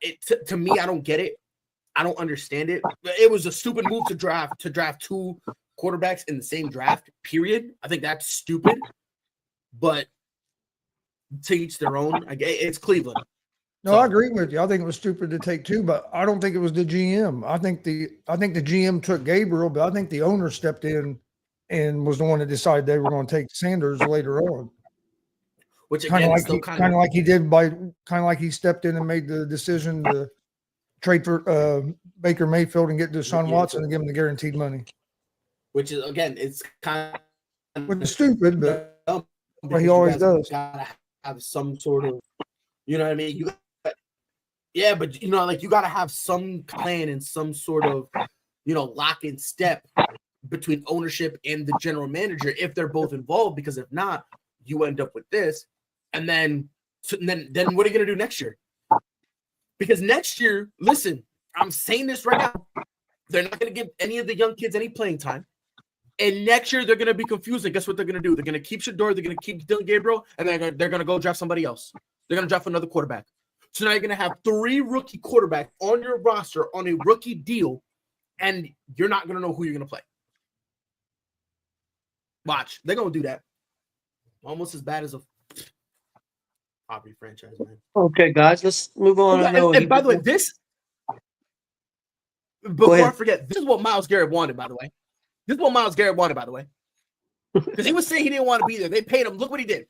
it. To me, I don't get it. I don't understand it. It was a stupid move to draft 2 quarterbacks in the same draft, period. I think that's stupid. But to each their own. It's Cleveland. No, I agree with you. I think it was stupid to take 2, but I don't think it was the GM. I think the GM took Gabriel, but I think the owner stepped in and was the one that decided they were going to take Sanders later on. Which again, kind of like he stepped in and made the decision to trade for Baker Mayfield and get Deshaun Watson and give him the guaranteed money. Which is, again, it's kind of which is stupid, but he always does. Gotta have some sort of, you know what I mean? But you got to have some plan and some sort of, lock in step between ownership and the general manager if they're both involved. Because if not, you end up with this, and then what are you going to do next year? Because next year, listen, I'm saying this right now, they're not going to give any of the young kids any playing time. And next year, they're going to be confused. And guess what they're going to do? They're going to keep Shedeur. They're going to keep Dylan Gabriel. And they're going to go draft somebody else. They're going to draft another quarterback. So now you're going to have 3 rookie quarterbacks on your roster on a rookie deal. And you're not going to know who you're going to play. Watch. They're going to do that. Almost as bad as a property franchise, man. Okay, guys, let's move on. And by the way, before I forget, this is what Myles Garrett wanted, by the way. Because he was saying he didn't want to be there. They paid him. Look what he did.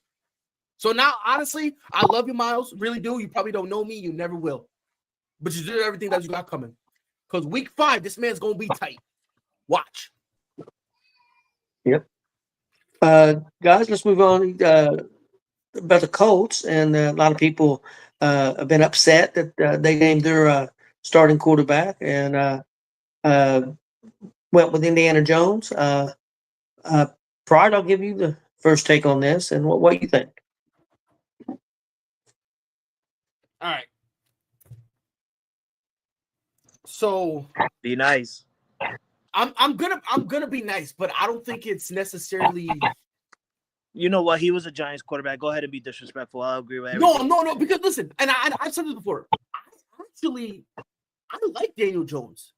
So now, honestly, I love you, Myles. Really do. You probably don't know me. You never will. But you did everything that you got coming. Because week 5, this man's going to be tight. Watch. Yep. Guys, let's move on about the Colts. And a lot of people have been upset that they named their starting quarterback and went with Indiana Jones. Pride, I'll give you the first take on this and what do you think? All right. So Be nice. I'm gonna be nice, but I don't think it's necessarily. You know what? He was a Giants quarterback. Go ahead and be disrespectful. I'll agree with everything. No. Because listen, and I've said this before. I like Daniel Jones.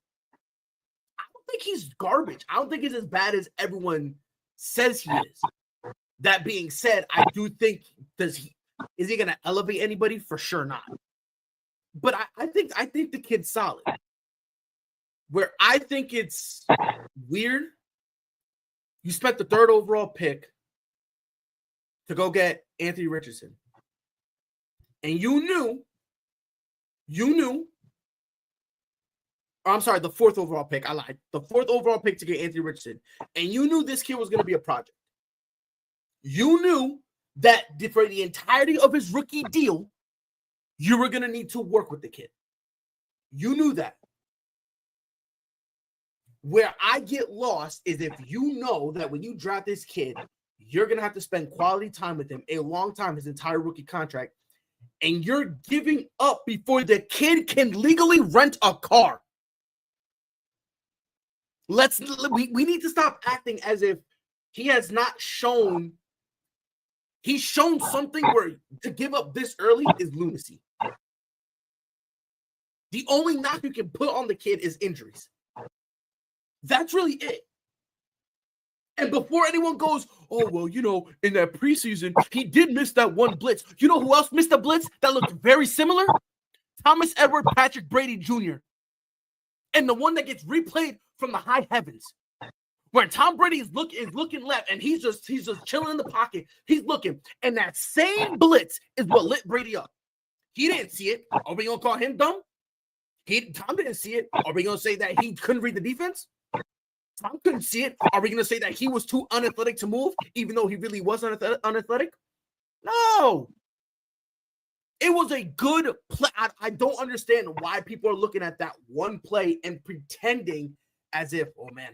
I don't think he's garbage. I don't think he's as bad as everyone says he is. That being said, I do think is he gonna elevate anybody? For sure not. But I think the kid's solid. Where I think it's weird, you spent the 3rd overall pick to go get Anthony Richardson. And you knew, or I'm sorry, the 4th overall pick. I lied. The 4th overall pick to get Anthony Richardson. And you knew this kid was going to be a project. You knew that for the entirety of his rookie deal, you were going to need to work with the kid. You knew that. Where I get lost is if you know that when you draft this kid, you're going to have to spend quality time with him, a long time, his entire rookie contract, and you're giving up before the kid can legally rent a car. We need to stop acting as if he has not shown. He's shown something where to give up this early is lunacy. The only knock you can put on the kid is injuries. That's really it. And before anyone goes, oh, well, in that preseason, he did miss that one blitz. You know who else missed a blitz that looked very similar? Thomas Edward Patrick Brady Jr. And the one that gets replayed from the high heavens. Where Tom Brady is looking left and he's just chilling in the pocket. He's looking. And that same blitz is what lit Brady up. He didn't see it. Are we going to call him dumb? Tom didn't see it. Are we going to say that he couldn't read the defense? Tom couldn't see it. Are we going to say that he was too unathletic to move, even though he really was unathletic? No. It was a good play. I don't understand why people are looking at that one play and pretending as if, oh, man,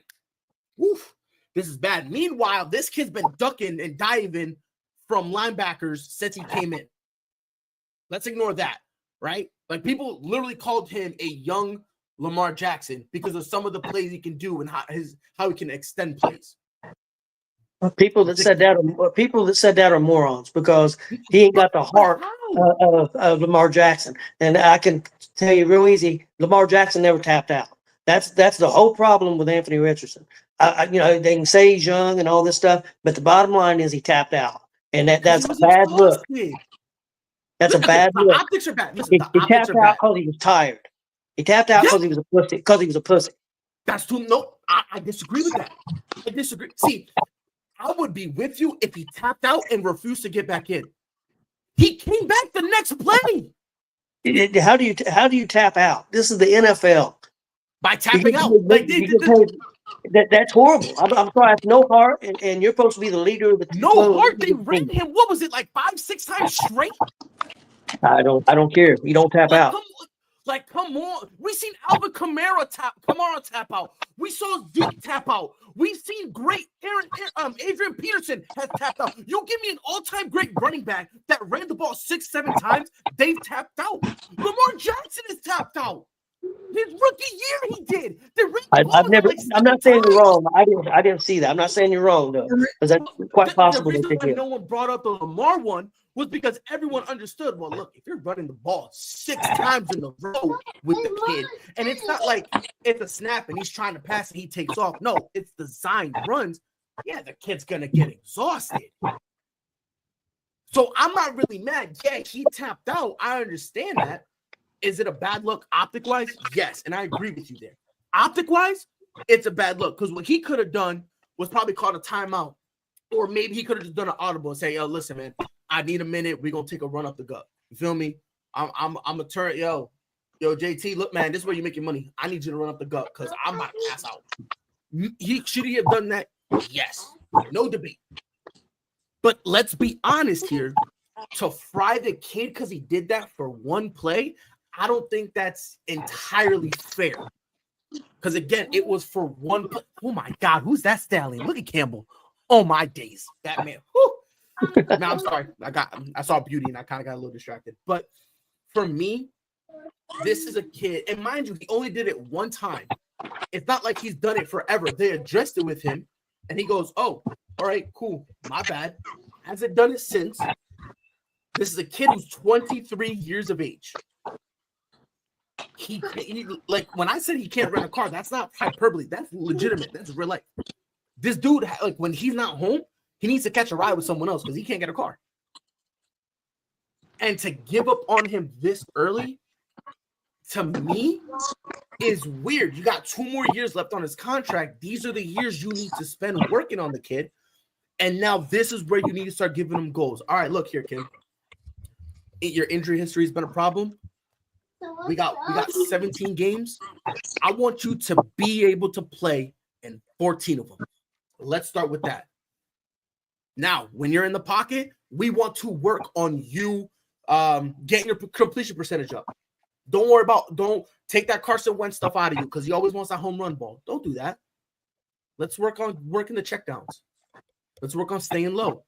woof, this is bad. Meanwhile, this kid's been ducking and diving from linebackers since he came in. Let's ignore that, right? Like, people literally called him a young Lamar Jackson because of some of the plays he can do and how he can extend plays. People that said that are morons because he ain't got the heart of Lamar Jackson. And I can tell you real easy, Lamar Jackson never tapped out. That's the whole problem with Anthony Richardson. They can say he's young and all this stuff, but the bottom line is he tapped out, and that's a bad look. That's a bad look. The optics are bad. Listen, He tapped out because he was tired. He tapped out because he was a pussy. Because he was a pussy. That's too. No, I disagree with that. I disagree. See, I would be with you if he tapped out and refused to get back in. He came back the next play. How do you tap out? This is the NFL. By tapping out. That's horrible. I'm sorry. I have no heart, and you're supposed to be the leader of the team. No heart. They ran him. What was it, like 5-6 times straight? I don't care. You don't tap out. Come on. We seen Alvin Kamara tap out. We saw Zeke tap out. We've seen great Adrian Peterson has tapped out. You give me an all-time great running back that ran the ball 6-7 times, they've tapped out. Lamar Jackson is tapped out. His rookie year he did. I'm not saying you're wrong. I didn't see that. I'm not saying you're wrong though, because that's quite possible. The reason why no one brought up the Lamar one was because everyone understood. Well, look, if you're running the ball 6 times in a row with the kid, and it's not like it's a snap and he's trying to pass and he takes off. No, it's designed runs. Yeah, the kid's gonna get exhausted. So I'm not really mad. Yeah, he tapped out. I understand that. Is it a bad look optic-wise? Yes, and I agree with you there. Optic-wise, it's a bad look because what he could have done was probably called a timeout, or maybe he could have just done an audible and say, "Yo, listen, man, I need a minute. We're gonna take a run up the gut." You feel me? I'm a turn. Yo, JT, look, man, this is where you make your money. I need you to run up the gut because I'm about to pass out. Should he have done that? Yes, no debate. But let's be honest here. To fry the kid because he did that for one play, I don't think that's entirely fair. Because again, it was for one play. Oh my God, who's that stallion? Look at Campbell. Oh my days, that man. No, I'm sorry. I saw beauty and I kind of got a little distracted. But for me, this is a kid, and mind you, he only did it one time. It's not like he's done it forever. They addressed it with him, and he goes, "Oh, all right, cool, my bad." Hasn't done it since. This is a kid who's 23 years of age. He like when I said he can't rent a car, that's not hyperbole. That's legitimate. That's real life. This dude, like when he's not home, he needs to catch a ride with someone else because he can't get a car. And to give up on him this early, to me, is weird. You got 2 more years left on his contract. These are the years you need to spend working on the kid. And now this is where you need to start giving him goals. All right, look here, kid. Your injury history has been a problem. We got 17 games. I want you to be able to play in 14 of them. Let's start with that. Now, when you're in the pocket, we want to work on you getting your completion percentage up. Don't take that Carson Wentz stuff out of you because he always wants that home run ball. Don't do that. Let's work on working the checkdowns. Let's work on staying low.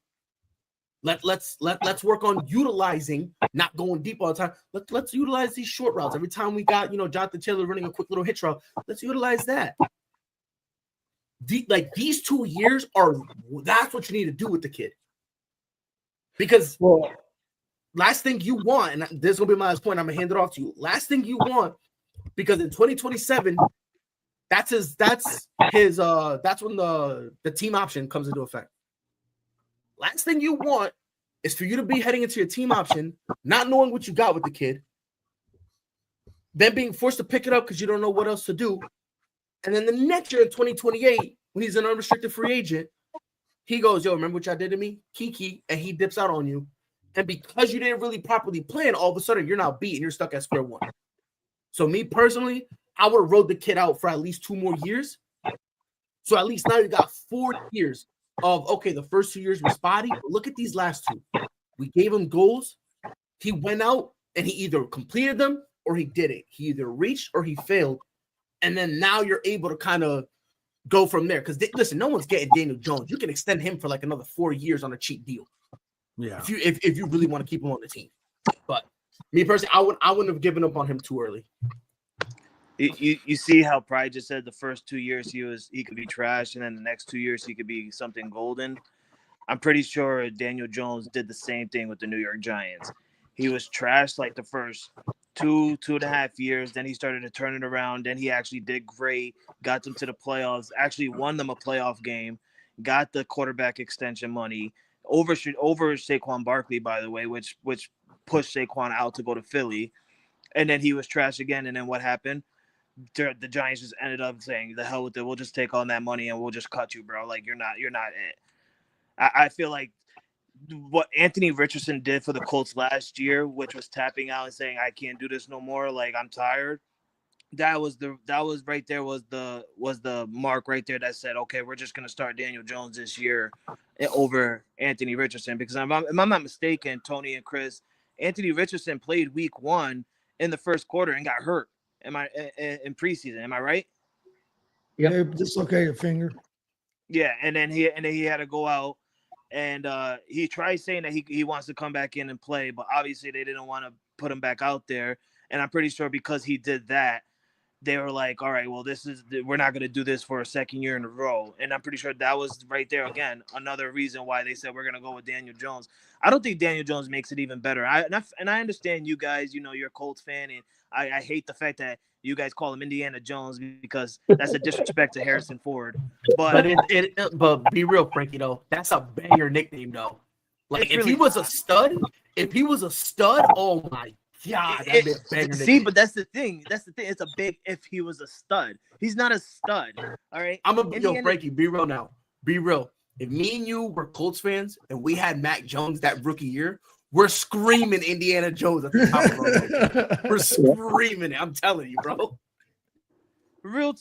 Let's work on utilizing, not going deep all the time. Let's utilize these short routes. Every time we got, Jonathan Taylor running a quick little hitch route, let's utilize that. These 2 years that's what you need to do with the kid. Because last thing you want, and this will be my last point, I'm gonna hand it off to you. Last thing you want, because in 2027, that's when the team option comes into effect. Last thing you want is for you to be heading into your team option, not knowing what you got with the kid, then being forced to pick it up because you don't know what else to do. And then the next year in 2028, when he's an unrestricted free agent, he goes, "Yo, remember what y'all did to me? Kiki," and he dips out on you. And because you didn't really properly plan, all of a sudden you're now beat and you're stuck at square one. So me personally, I would have rode the kid out for at least 2 more years. So at least now you got 4 years of, okay, the first 2 years were spotty. But look at these last 2. We gave him goals. He went out and he either completed them or he didn't. He either reached or he failed. And then now you're able to kind of go from there. Because listen, no one's getting Daniel Jones. You can extend him for like another 4 years on a cheap deal. Yeah. If you really want to keep him on the team. But me personally, I wouldn't have given up on him too early. You see how Pride just said the first 2 years he could be trash, and then the next 2 years he could be something golden. I'm pretty sure Daniel Jones did the same thing with the New York Giants. He was trashed like the first 2.5 years. Then he started to turn it around. Then he actually did great, got them to the playoffs, actually won them a playoff game, got the quarterback extension money over Saquon Barkley, by the way, which pushed Saquon out to go to Philly. And then he was trash again. And then what happened? The Giants just ended up saying, "The hell with it. We'll just take on that money and we'll just cut you, bro. Like you're not it." I feel like what Anthony Richardson did for the Colts last year, which was tapping out and saying, "I can't do this no more. Like I'm tired." That was right there was the mark right there that said, "Okay, we're just gonna start Daniel Jones this year over Anthony Richardson." Because if I'm not mistaken, Tony and Chris, Anthony Richardson played week 1 in the first quarter and got hurt. In preseason? Am I right? Yeah, dislocated finger. Yeah, and then he had to go out, and he tried saying that he wants to come back in and play, but obviously they didn't want to put him back out there. And I'm pretty sure because he did that, they were like, "All right, well, we're not going to do this for a second year in a row." And I'm pretty sure that was right there again another reason why they said we're going to go with Daniel Jones. I don't think Daniel Jones makes it even better. I understand you guys, you're a Colts fan, and I hate the fact that you guys call him Indiana Jones because that's a disrespect to Harrison Ford. But be real, Frankie, though. That's a banger nickname, though. Like if he was a stud, oh my God, that'd be a banger nickname. But that's the thing. It's a big if he was a stud. He's not a stud. All right. Frankie, be real now. Be real. If me and you were Colts fans and we had Mac Jones that rookie year, we're screaming Indiana Jones at the top of our voice. We're screaming it. I'm telling you, bro. I'm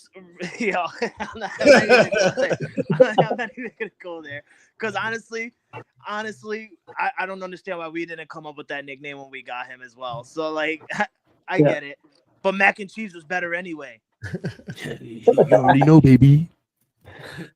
not even gonna go there because honestly, I don't understand why we didn't come up with that nickname when we got him as well. So like, I get it, but mac and cheese was better anyway. You already know, baby.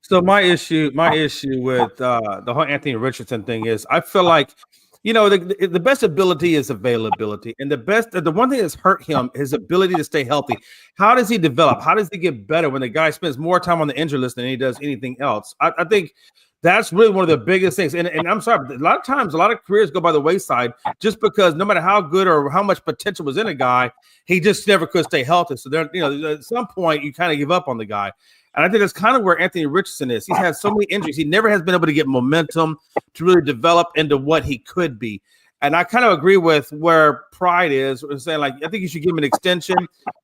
So my issue with the whole Anthony Richardson thing is I feel like You know, the best ability is availability, and the one thing that's hurt him, his ability to stay healthy. How does he develop? How does he get better when the guy spends more time on the injury list than he does anything else? I think that's really one of the biggest things. And I'm sorry, but a lot of times, a lot of careers go by the wayside just because no matter how good or how much potential was in a guy, he just never could stay healthy. So there, you know, at some point, you kind of give up on the guy. And I think that's kind of where Anthony Richardson is. He's had so many injuries. He never has been able to get momentum to really develop into what he could be. And I kind of agree with where Pride is, saying, like, I think you should give him an extension.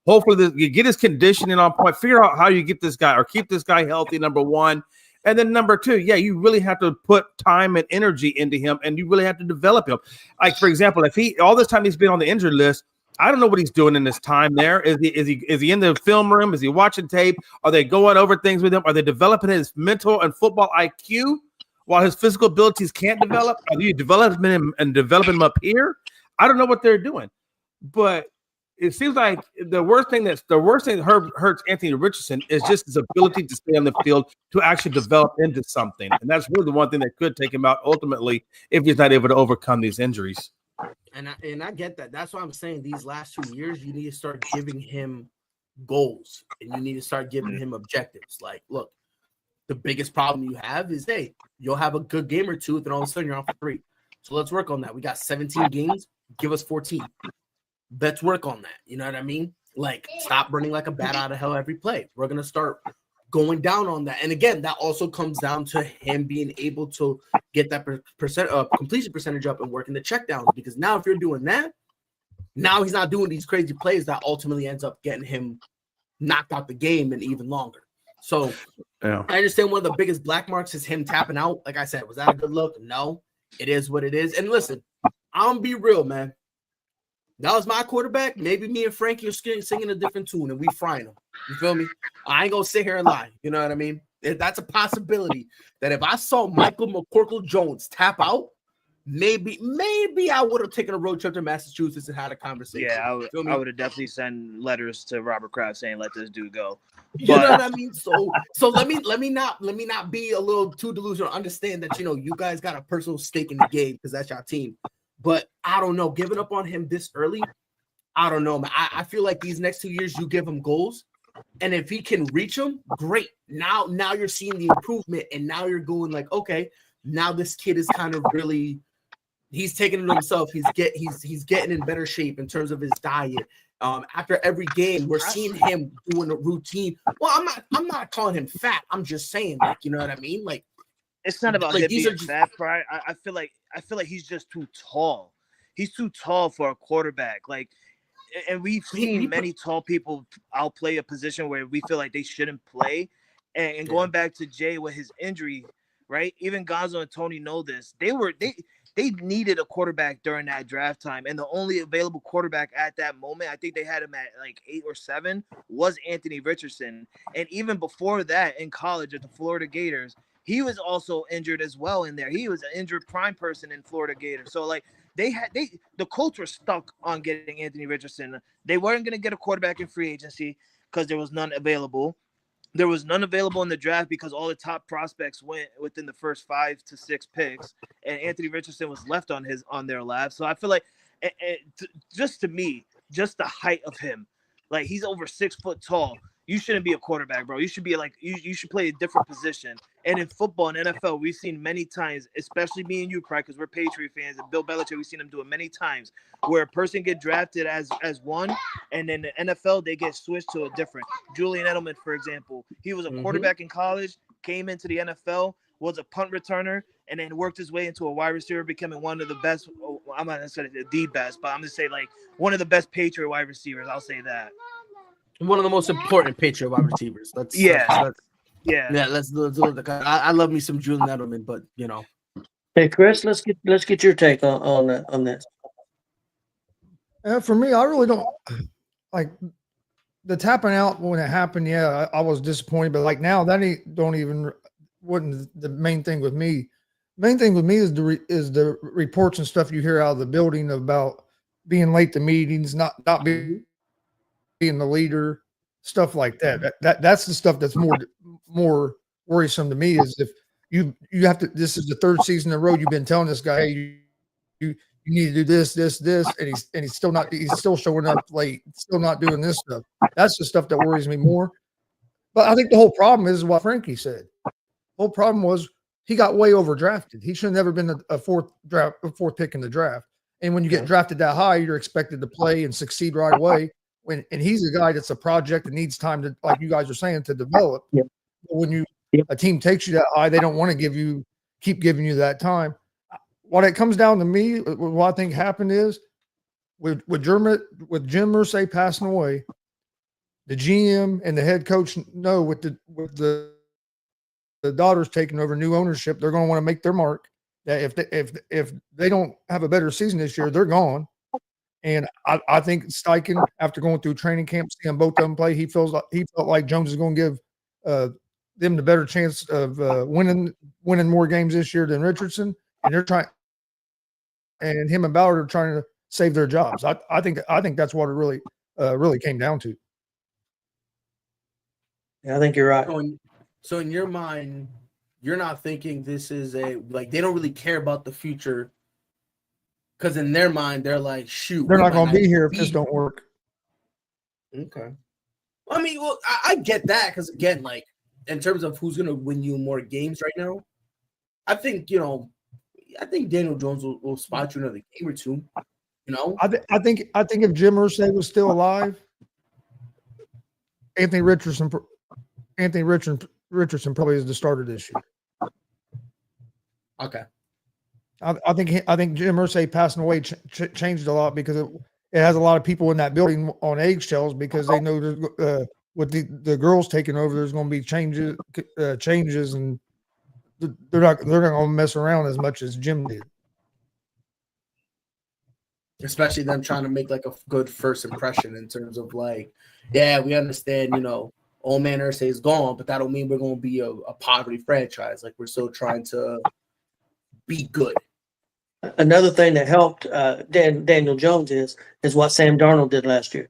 Hopefully, you get his conditioning on point. Figure out how you get this guy or keep this guy healthy, number one. And then number two, yeah, you really have to put time and energy into him, and you really have to develop him. Like, for example, if he all this time he's been on the injured list, I don't know what he's doing in this time there. Is he in the film room? Is he watching tape? Are they going over things with him? Are they developing his mental and football IQ while his physical abilities can't develop? Are you developing him and developing him up here? I don't know what they're doing. But it seems like the worst thing that hurts Anthony Richardson is just his ability to stay on the field to actually develop into something. And that's really the one thing that could take him out ultimately if he's not able to overcome these injuries. And I get that. That's why I'm saying these last 2 years, you need to start giving him goals and you need to start giving him objectives. Like, look, the biggest problem you have is, hey, you'll have a good game or two, then all of a sudden you're on for 3. So let's work on that. We got 17 games. Give us 14. Let's work on that. You know what I mean? Like, stop running like a bat out of hell every play. We're going to start going down on that. And again, that also comes down to him being able to get that completion percentage up and working the checkdowns. Because now if you're doing that, now he's not doing these crazy plays that ultimately ends up getting him knocked out the game and even longer. So yeah. I understand one of the biggest black marks is him tapping out. Like I said, was that a good look? No, it is what it is. And listen, I'm going to be real, man. That was my quarterback. Maybe me and Frankie are singing a different tune and we frying them. You feel me? I ain't going to sit here and lie. You know what I mean? That's a possibility that if I saw Michael McCorkle-Jones tap out, maybe I would have taken a road trip to Massachusetts and had a conversation. Yeah, I would have definitely sent letters to Robert Kraft saying, let this dude go. You know what I mean? So let me not be a little too delusional. Understand that, you know, you guys got a personal stake in the game because that's your team. But I don't know, giving up on him this early, I don't know, man. I feel like these next 2 years, you give him goals, and if he can reach them, great. Now you're seeing the improvement, and now you're going like, okay, now this kid is kind of really, he's taking it himself. He's getting in better shape in terms of his diet. After every game, we're seeing him doing a routine. Well, I'm not calling him fat. I'm just saying, like, you know what I mean, like. It's not about him being fat, Pride. I feel like he's just too tall. He's too tall for a quarterback. Like, and we've seen many tall people outplay a position where we feel like they shouldn't play. And going back to Jay with his injury, right? Even Gonzo and Tony know this. They needed a quarterback during that draft time, and the only available quarterback at that moment, I think they had him at like 8 or 7, was Anthony Richardson. And even before that, in college at the Florida Gators, he was also injured as well in there. He was an injured prime person in Florida Gators. So like the Colts were stuck on getting Anthony Richardson. They weren't going to get a quarterback in free agency because there was none available. There was none available in the draft because all the top prospects went within the first 5 to 6 picks, and Anthony Richardson was left on their lap. So I feel like, just to me, just the height of him, like he's over 6 foot tall. You shouldn't be a quarterback, bro. You should be like you should play a different position. And in football and NFL, we've seen many times, especially me and you, Pride, because we're Patriot fans, and Bill Belichick, we've seen him do it many times, where a person get drafted as one, and then the NFL they get switched to a different. Julian Edelman, for example, he was a quarterback in college, came into the NFL, was a punt returner, and then worked his way into a wide receiver, becoming one of the best. I'm not necessarily the best, but I'm just saying like one of the best Patriot wide receivers. I'll say that. One of the most important Patriot wide receivers. Let's do it. I love me some Julian Edelman, but you know. Hey Chris, let's get your take on this. For me, I really don't like the tapping out when it happened. Yeah, I was disappointed, but like now that wasn't the main thing with me. Main thing with me is the reports and stuff you hear out of the building about being late to meetings, not being the leader, stuff like that. That's the stuff that's more worrisome to me is if you have to, this is the 3rd season in a row you've been telling this guy, hey, you need to do this, and he's still showing up late, still not doing this stuff. That's the stuff that worries me more. But I think the whole problem is what Frankie said. The whole problem was he got way overdrafted. He should have never been a fourth pick in the draft. And when you get drafted that high, you're expected to play and succeed right away. And he's a guy that's a project that needs time to, like you guys are saying, to develop. Yep. But when a team takes you that high, they don't want to keep giving you that time. What it comes down to me, what I think happened is with Jim Irsay passing away, the GM and the head coach know with the daughters taking over new ownership, they're going to want to make their mark. That if they don't have a better season this year, they're gone. And I think Steichen, after going through training camp, seeing both of them play, he felt like Jones is going to give them the better chance of winning more games this year than Richardson. And they're trying, and him and Ballard are trying to save their jobs. I think that's what it really came down to. Yeah, I think you're right. So in your mind, you're not thinking this is they don't really care about the future, because in their mind they're like, shoot, they're not going to be here if this don't work. Okay. I mean, well, I get that, because again, like in terms of who's going to win you more games right now, I think Daniel Jones will spot you another game or two. I think if Jim Irsay was still alive, Anthony Richardson probably is the starter this year. Okay. I think Jim Irsay passing away changed a lot, because it has a lot of people in that building on eggshells, because they know with the girls taking over, there's going to be changes, and they're not going to mess around as much as Jim did. Especially them trying to make like a good first impression in terms of like, yeah, we understand, old man Irsay is gone, but that don't mean we're going to be a poverty franchise. Like, we're still trying to be good. Another thing that helped Daniel Jones is what Sam Darnold did last year.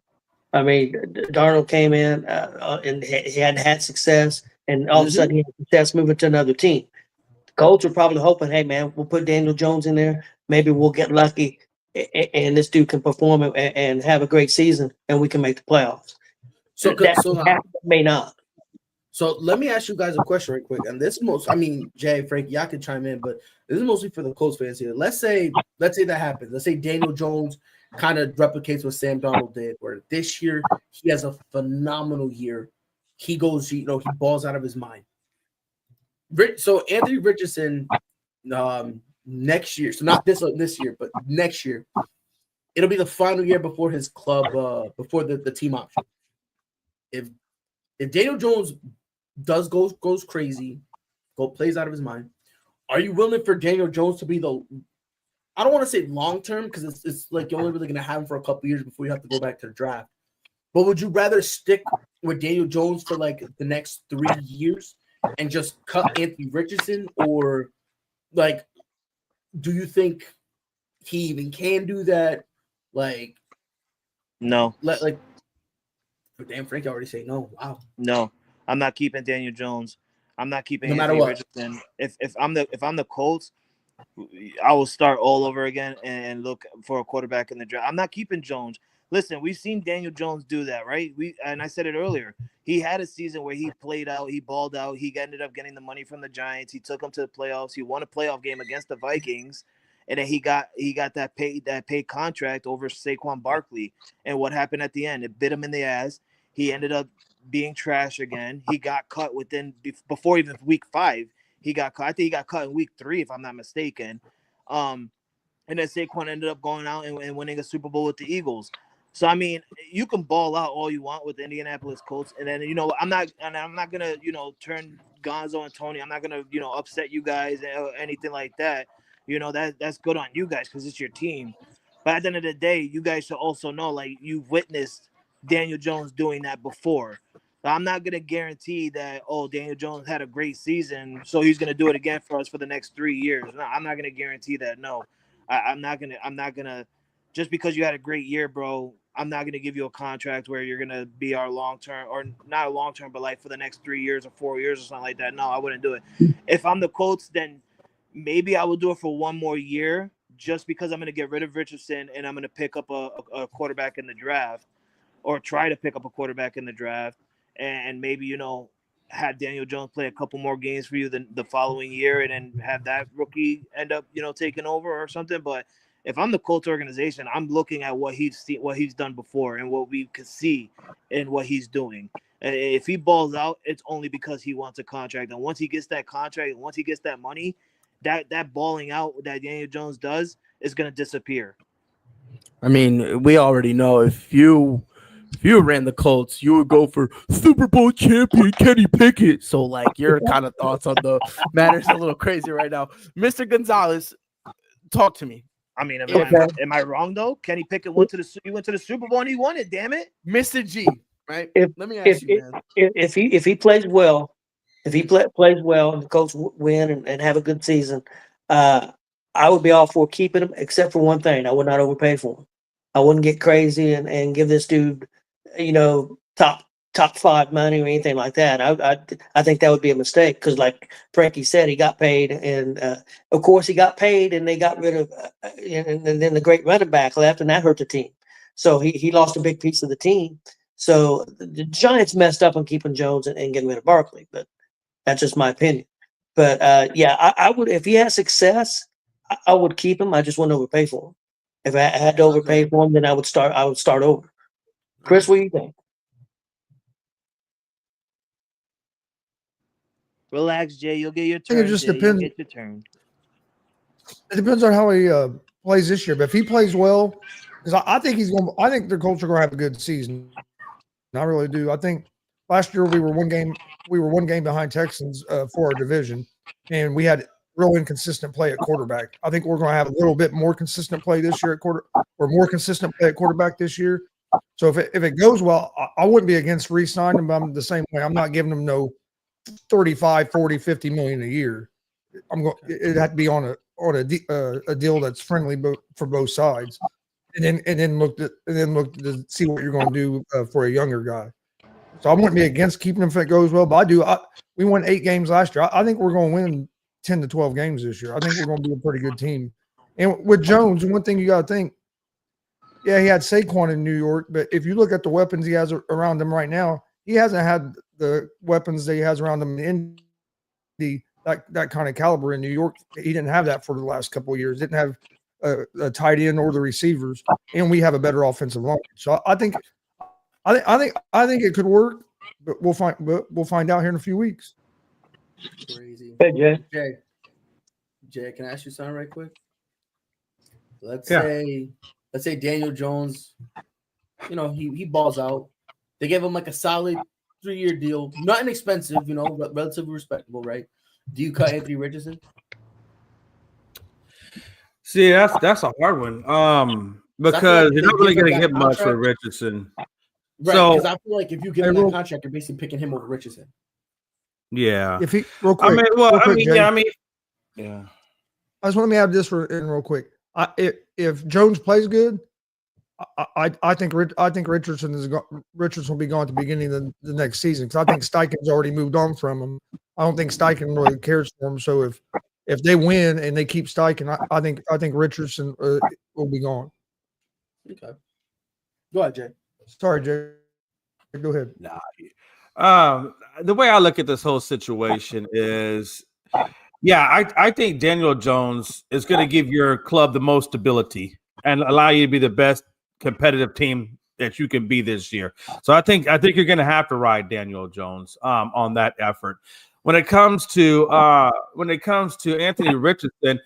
I mean, Darnold came in and he hadn't had success, and all of a sudden he had success moving to another team. The Colts were probably hoping, hey, man, we'll put Daniel Jones in there. Maybe we'll get lucky, and this dude can perform and have a great season, and we can make the playoffs. So may not. So let me ask you guys a question right quick. And this Jay, Frank, y'all can chime in, but this is mostly for the Colts fans here. Let's say that happens. Let's say Daniel Jones kind of replicates what Sam Darnold did, where this year he has a phenomenal year. He goes, he balls out of his mind. So Anthony Richardson, next year, so not this year, but next year, it'll be the final year before his club, before the team option. If Daniel Jones goes crazy, plays out of his mind, are you willing for Daniel Jones to be I don't want to say long term, because it's like you're only really going to have him for a couple years before you have to go back to the draft. But would you rather stick with Daniel Jones for like the next 3 years and just cut Anthony Richardson, or like, do you think he even can do that? Like, no. Damn, Frank already say no. Wow. No, I'm not keeping Daniel Jones. I'm not keeping Anthony Richardson. If I'm the Colts, I will start all over again and look for a quarterback in the draft. I'm not keeping Jones. Listen, we've seen Daniel Jones do that, right? And I said it earlier. He had a season where he played out, he balled out, he ended up getting the money from the Giants. He took them to the playoffs. He won a playoff game against the Vikings, and then he got that paid contract over Saquon Barkley. And what happened at the end? It bit him in the ass. He ended up being trash again. He got cut before even week 5. He got cut. I think he got cut in week 3, if I'm not mistaken. And then Saquon ended up going out and winning a Super Bowl with the Eagles. So I mean, you can ball out all you want with the Indianapolis Colts, and then I'm not gonna turn Gonzo and Tony. I'm not gonna upset you guys or anything like that. That's good on you guys because it's your team. But at the end of the day, you guys should also know, like, you've witnessed Daniel Jones doing that before. I'm not going to guarantee that, Daniel Jones had a great season, so he's going to do it again for us for the next 3 years. No, I'm not going to guarantee that. No, I'm not going to, just because you had a great year, bro, I'm not going to give you a contract where you're going to be our long-term, or not a long-term, but like for the next 3 years or 4 years or something like that. No, I wouldn't do it. If I'm the Colts, then maybe I would do it for 1 more year, just because I'm going to get rid of Richardson and I'm going to pick up a quarterback in the draft, or try to pick up a quarterback in the draft, and maybe, have Daniel Jones play a couple more games for you the following year, and then have that rookie end up, taking over or something. But if I'm the Colts organization, I'm looking at what he's done before and what we could see in what he's doing. And if he balls out, it's only because he wants a contract. And once he gets that contract, and once he gets that money, that balling out that Daniel Jones does is going to disappear. I mean, we already know if you ran the Colts, you would go for Super Bowl champion Kenny Pickett. So, like, your kind of thoughts on the matter is a little crazy right now. Mr. Gonzalez, talk to me. I mean, am I wrong though? Kenny Pickett went to the Super Bowl and he won it. Damn it, Mr. G. Right? Let me ask you, man. If he plays well, plays well, and the Colts win and have a good season, I would be all for keeping him, except for one thing: I would not overpay for him. I wouldn't get crazy and give this dude, top 5 money or anything like that. I think that would be a mistake because, like Frankie said, he got paid, and of course he got paid, and they got rid of, and then the great running back left, and that hurt the team. So he lost a big piece of the team. So the Giants messed up on keeping Jones and getting rid of Barkley, but that's just my opinion. But I would, if he has success, I would keep him. I just wouldn't overpay for him. If I had to overpay for him, then I would start over. Chris, what do you think? Relax, Jay. You'll get your turn. I think it just depends. You'll get your turn. It depends on how he plays this year. But if he plays well, because I think I think the Colts are going to have a good season. I really do. I think last year we were one game behind Texans for our division, and we had real inconsistent play at quarterback. I think we're going to have a little bit more consistent play this year more consistent play at quarterback this year. So if it goes well, I wouldn't be against re-signing him. But I'm the same way. I'm not giving him no 35, 40, 50 million a year. It had to be on a deal that's friendly for both sides, and then look to see what you're going to do for a younger guy. So I wouldn't be against keeping him if it goes well, but we won 8 games last year. I think we're going to win 10 to 12 games this year. I think we're going to be a pretty good team. And with Jones, one thing you got to think, yeah, he had Saquon in New York, but if you look at the weapons he has around him right now, he hasn't had the weapons that he has around him in that kind of caliber in New York. He didn't have that for the last couple of years. Didn't have a tight end or the receivers, and we have a better offensive line. So I think it could work, but we'll find out here in a few weeks. Crazy. Hey, Jay, can I ask you something right quick? Let's say Daniel Jones, he balls out. They gave him like a solid 3-year deal, not inexpensive, relatively respectable, right? Do you cut Anthony Richardson? See, that's a hard one. Because you're not really going to get much for Richardson. Right, so because I feel like if you give him that contract, you're basically picking him over Richardson. Yeah. If he real quick, yeah. I just want me add this in real quick. If Jones plays good, I think Richardson will be gone at the beginning of the next season because I think Steichen's already moved on from him. I don't think Steichen really cares for him. So if they win and they keep Steichen, I think Richardson will be gone. Okay. Go ahead, Jay. Sorry, Jay. Go ahead. The way I look at this whole situation is, I think Daniel Jones is going to give your club the most stability and allow you to be the best competitive team that you can be this year. So I think you're going to have to ride Daniel Jones on that effort. When it comes to Anthony Richardson,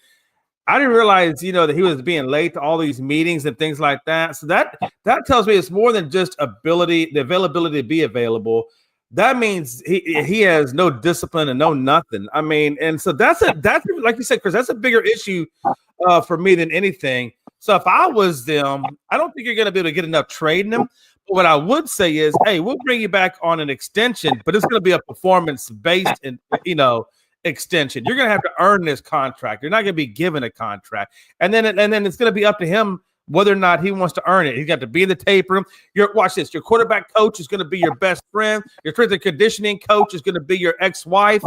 I didn't realize, that he was being late to all these meetings and things like that. So that tells me it's more than just the availability to be available. That means he has no discipline and no nothing. I mean, and so that's like you said, Chris, that's a bigger issue for me than anything. So if I was them, I don't think you're going to be able to get enough trading him. But what I would say is, hey, we'll bring you back on an extension, but it's going to be a performance-based, extension. You're going to have to earn this contract. You're not going to be given a contract, and then it's going to be up to him whether or not he wants to earn it. He's got to be in the tape room. Watch this. Your quarterback coach is going to be your best friend. Your strength and conditioning coach is going to be your ex-wife.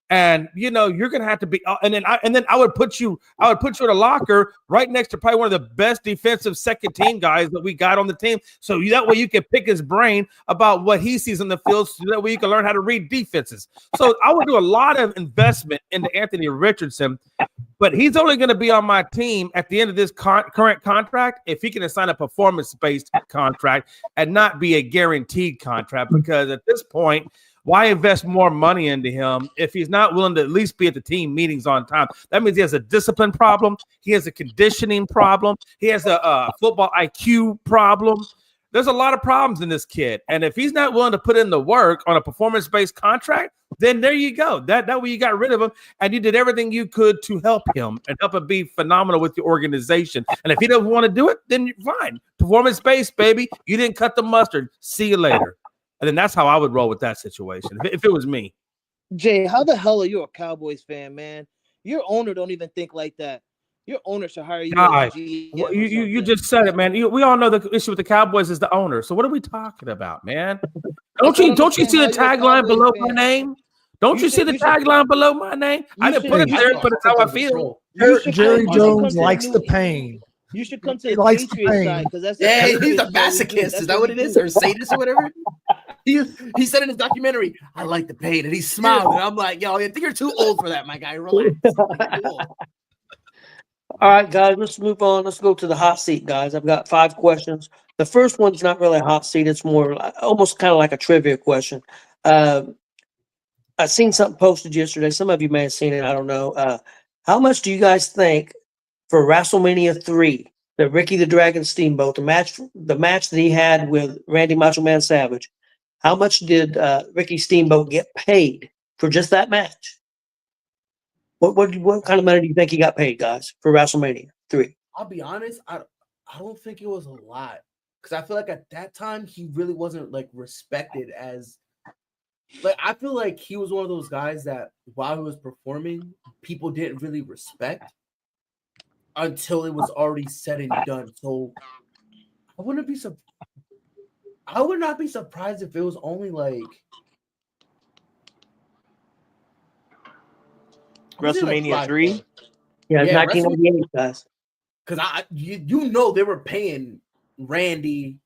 And you're gonna have to be, and then I would put you in a locker right next to probably one of the best defensive second team guys that we got on the team. So that way you can pick his brain about what he sees in the field, so that way you can learn how to read defenses. So I would do a lot of investment into Anthony Richardson, but he's only going to be on my team at the end of this current contract if he can sign a performance-based contract and not be a guaranteed contract. Because at this point, why invest more money into him if he's not willing to at least be at the team meetings on time? That means he has a discipline problem. He has a conditioning problem. He has a football IQ problem. There's a lot of problems in this kid. And if he's not willing to put in the work on a performance-based contract, then there you go. That way you got rid of him, and you did everything you could to help him and help him be phenomenal with the organization. And if he doesn't want to do it, then you're fine. Performance-based, baby. You didn't cut the mustard. See you later. And then that's how I would roll with that situation if it was me. Jay, how the hell are you a Cowboys fan, man? Your owner don't even think like that. Your owner should hire you. Guy, you just said it, man. We all know the issue with the Cowboys is the owner. So what are we talking about, man? Don't you see the tagline below my name? Don't you see the tagline below my name? I didn't put it there, but it's how I feel. Jerry Jones likes the pain. You should come to the likes the Patriots pain. side because that's He's a masochist. Is that what it is? Or sadist or whatever? He said in his documentary, I like the pain. And he's smiling. I'm like, yo, I think you're too old for that, my guy. Relax. All right, guys, let's move on. Let's go to the hot seat, guys. I've got 5 questions. The first one's not really a hot seat. It's more almost kind of like a trivia question. I seen something posted yesterday. Some of you may have seen it. I don't know. How much do you guys think for WrestleMania 3, the Ricky the Dragon Steamboat, the match that he had with Randy Macho Man Savage? How much did Ricky Steamboat get paid for just that match? What kind of money do you think he got paid, guys, for WrestleMania 3? I'll be honest, I don't think it was a lot. Because I feel like at that time he really wasn't like respected as I feel like he was one of those guys that while he was performing, people didn't really respect until it was already said and done. So I would not be surprised if it was only like WrestleMania 3. Yeah, 1998, guys. Because they were paying Randy,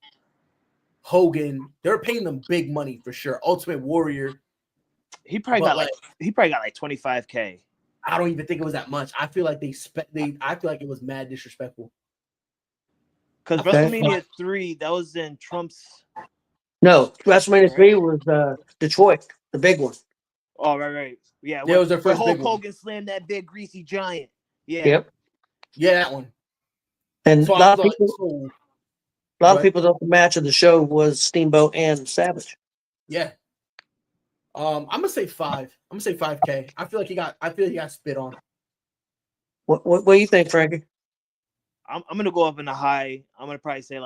Hogan, they were paying them big money for sure. Ultimate Warrior, he probably got like 25K. I don't even think it was that much. I feel like I feel like it was mad disrespectful. Because WrestleMania 3, that was in Trump's. No, WrestleMania 3 was Detroit, the big one. Oh, right. Yeah, it was their first Hulk big one. Hogan slammed that big greasy giant. Yeah. Yep. Yeah, that one. And So a lot of people thought the match of the show was Steamboat and Savage. Yeah. I'm gonna say 5. I'm gonna say 5K. I feel like he got spit on. What do you think, Frankie? I'm gonna go up in the high. I'm gonna probably say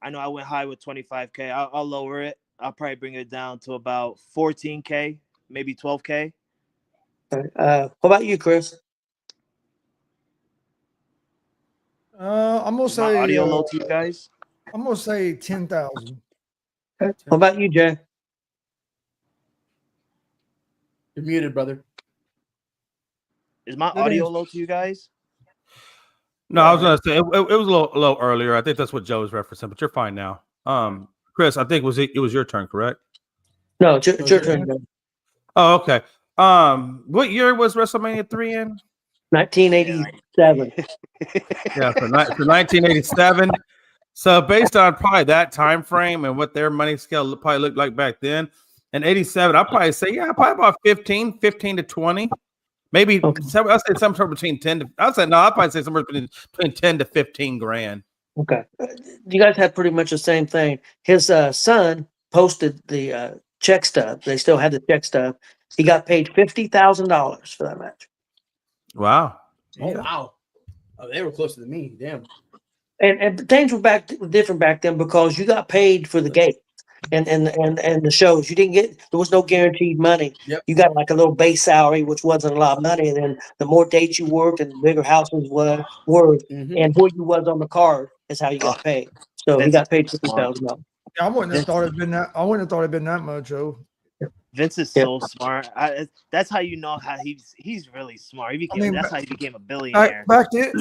I know I went high with 25K. I'll lower it. I'll probably bring it down to about 14K, maybe 12K. What about you, Chris? I'm gonna say audio low to you guys. I'm gonna say 10,000. What about you, Jay? You're muted, brother. Is my audio low to you guys? No, I was gonna say it was a little earlier. I think that's what Joe was referencing, but you're fine now. Chris, I think it was your turn, correct? No, it's your turn. Oh, okay. What year was WrestleMania 3 in? 1987. Yeah, for 1987. So based on probably that time frame and what their money scale probably looked like back then, in 87, I'd probably say, probably about 15 to 20. Maybe I'll say somewhere between 10 to I'll probably say somewhere between 10 to 15 grand. Okay. You guys had pretty much the same thing. His son posted the check stub. They still had the check stub. He got paid $50,000 for that match. Wow. Oh, wow. Oh, they were closer than me. Damn. And things were different back then because you got paid for the gate and the shows. You didn't there was no guaranteed money. Yep. You got like a little base salary, which wasn't a lot of money. And then the more dates you worked and the bigger houses were and who you was on the card is how you got paid. So he got paid $50,000. I wouldn't have thought it'd been that much, Joe. Vince is so smart. That's how you know how he's really smart. That's how he became a billionaire. Back then,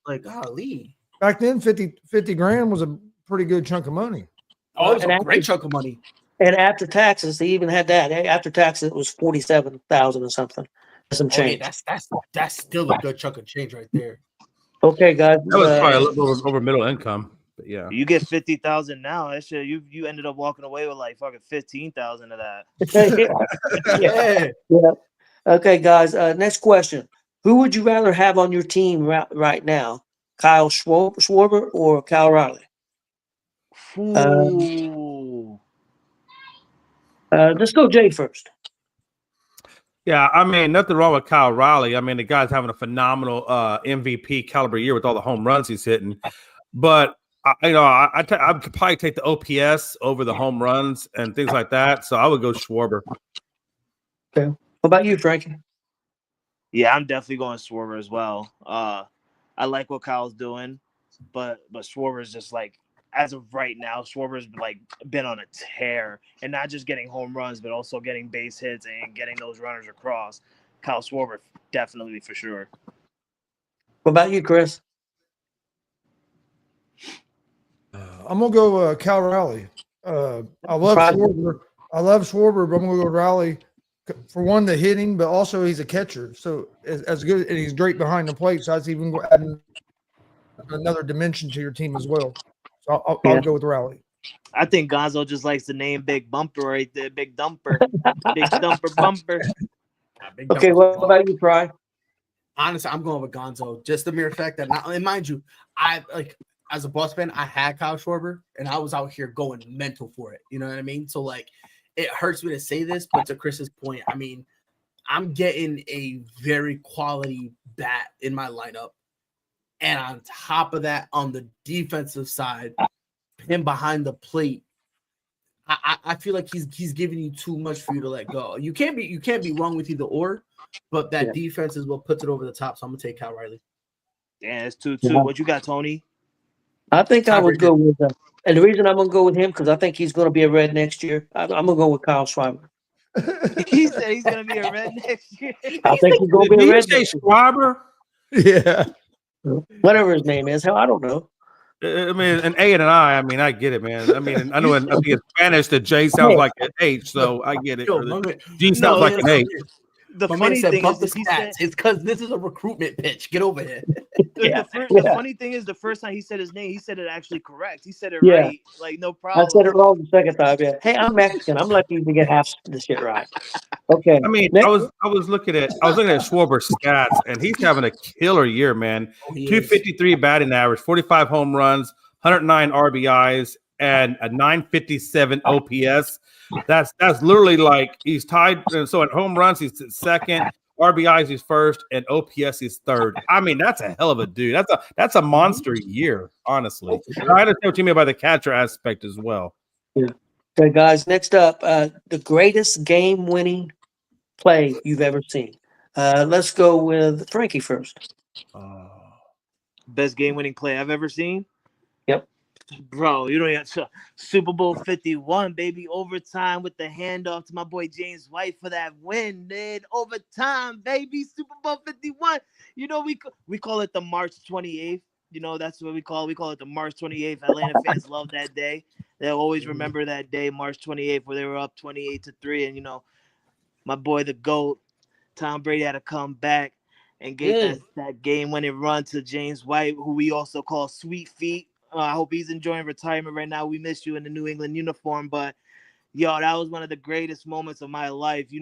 like golly, back then, 50 grand was a pretty good chunk of money. Oh, it was a great chunk of money. And after taxes, they even had that. After taxes, it was 47,000 or something. Some change. That's still a good chunk of change right there. Okay, guys. That was probably a little over middle income. But yeah, you get 50,000 now. That shit, you ended up walking away with like fucking 15,000 of that. Yeah. Okay, guys. Next question: who would you rather have on your team right now, Kyle Schwarber or Kyle Riley? Let's go Jay first. Yeah, I mean, nothing wrong with Kyle Riley. I mean, the guy's having a phenomenal MVP caliber year with all the home runs he's hitting. But I'd probably take the OPS over the home runs and things like that. So I would go Schwarber. Okay. What about you, Frankie? Yeah, I'm definitely going Schwarber as well. I like what Kyle's doing, but Schwarber's just like, as of right now, Schwarber's like been on a tear, and not just getting home runs, but also getting base hits and getting those runners across. Kyle Schwarber, definitely for sure. What about you, Chris? I'm gonna go Cal Riley. I love Schwarber. But I'm gonna go Riley for one, the hitting, but also he's a catcher, so as good, and he's great behind the plate. So that's even adding another dimension to your team as well. So I'll go with Riley. I think Gonzo just likes the name Big Bumper right there. Big Dumper. Big Dumper Bumper. Okay, what about you, Fry? Honestly, I'm going with Gonzo. Just the mere fact that, and mind you, as a Bucs fan, I had Kyle Schwarber, and I was out here going mental for it. You know what I mean? So, like, it hurts me to say this, but to Chris's point, I mean, I'm getting a very quality bat in my lineup. And on top of that, on the defensive side, him behind the plate, I feel like he's giving you too much for you to let go. You can't be wrong with either or, but that defense is what puts it over the top. So I'm gonna take Kyle Riley. Yeah, it's 2-2. What you got, Tony? I think I would go with him. And the reason I'm gonna go with him because I think he's gonna be a Red next year. I'm gonna go with Kyle Schwarber. He said he's gonna be a Red next year. I think he's gonna be a Red. Did you say Schwarber? Yeah. Whatever his name is. Hell, I don't know. I mean, an A and an I. I mean, I get it, man. I mean, I know in Spanish the J sounds like an H, so I get it. G sounds like an H. The funny thing is, it's because this is a recruitment pitch. Get over here. The funny thing is, the first time he said his name, he said it actually correct. He said it right, like no problem. I said it wrong the second time. Yeah. Hey, I'm Mexican. I'm lucky to get half the shit right. Okay. I mean, I was looking at Schwarber's stats, and he's having a killer year, man. 253 batting average, 45 home runs, 109 RBIs, and a 957 OPS. That's literally like he's tied. So at home runs, he's second. RBIs, he's first, and OPS, he's third. I mean, that's a hell of a dude. That's a monster year, honestly. I understand what you mean by the catcher aspect as well. Yeah. Okay, guys. Next up, the greatest game-winning play you've ever seen. Let's go with Frankie first. Best game-winning play I've ever seen. Yep. Bro, you don't have Super Bowl 51, baby. Overtime with the handoff to my boy James White for that win, man. Overtime, baby. Super Bowl 51. You know, we call it the March 28th. You know, that's what we call it the March 28th. Atlanta fans love that day. They'll always remember that day, March 28th, where they were up 28-3. And, you know, my boy, the GOAT, Tom Brady had to come back and get that game-winning run to James White, who we also call Sweet Feet. I hope he's enjoying retirement right now. We miss you in the New England uniform, but yo, that was one of the greatest moments of my life. You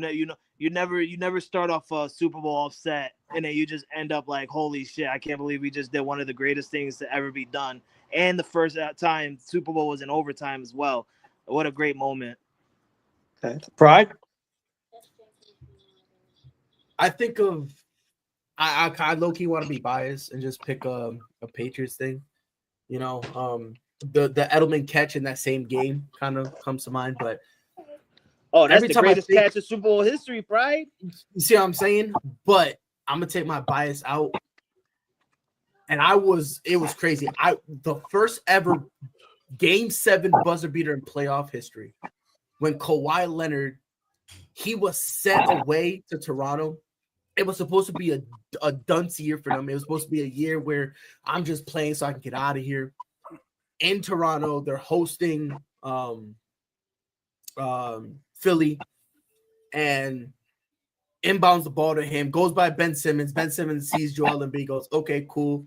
never start off a Super Bowl upset, and then you just end up like, holy shit, I can't believe we just did one of the greatest things to ever be done. And the first time Super Bowl was in overtime as well. What a great moment. Okay. Pride? I think I low-key want to be biased and just pick a Patriots thing. You know, the Edelman catch in that same game kind of comes to mind, but that's the greatest catch in Super Bowl history, Pride. You see what I'm saying? But I'm gonna take my bias out, and it was crazy. The first ever Game 7 buzzer beater in playoff history when Kawhi Leonard, he was sent away to Toronto. It was supposed to be a dunce year for them. It was supposed to be a year where I'm just playing so I can get out of here. In Toronto, they're hosting Philly, and inbounds the ball to him, goes by Ben Simmons. Ben Simmons sees Joel Embiid, goes, okay, cool.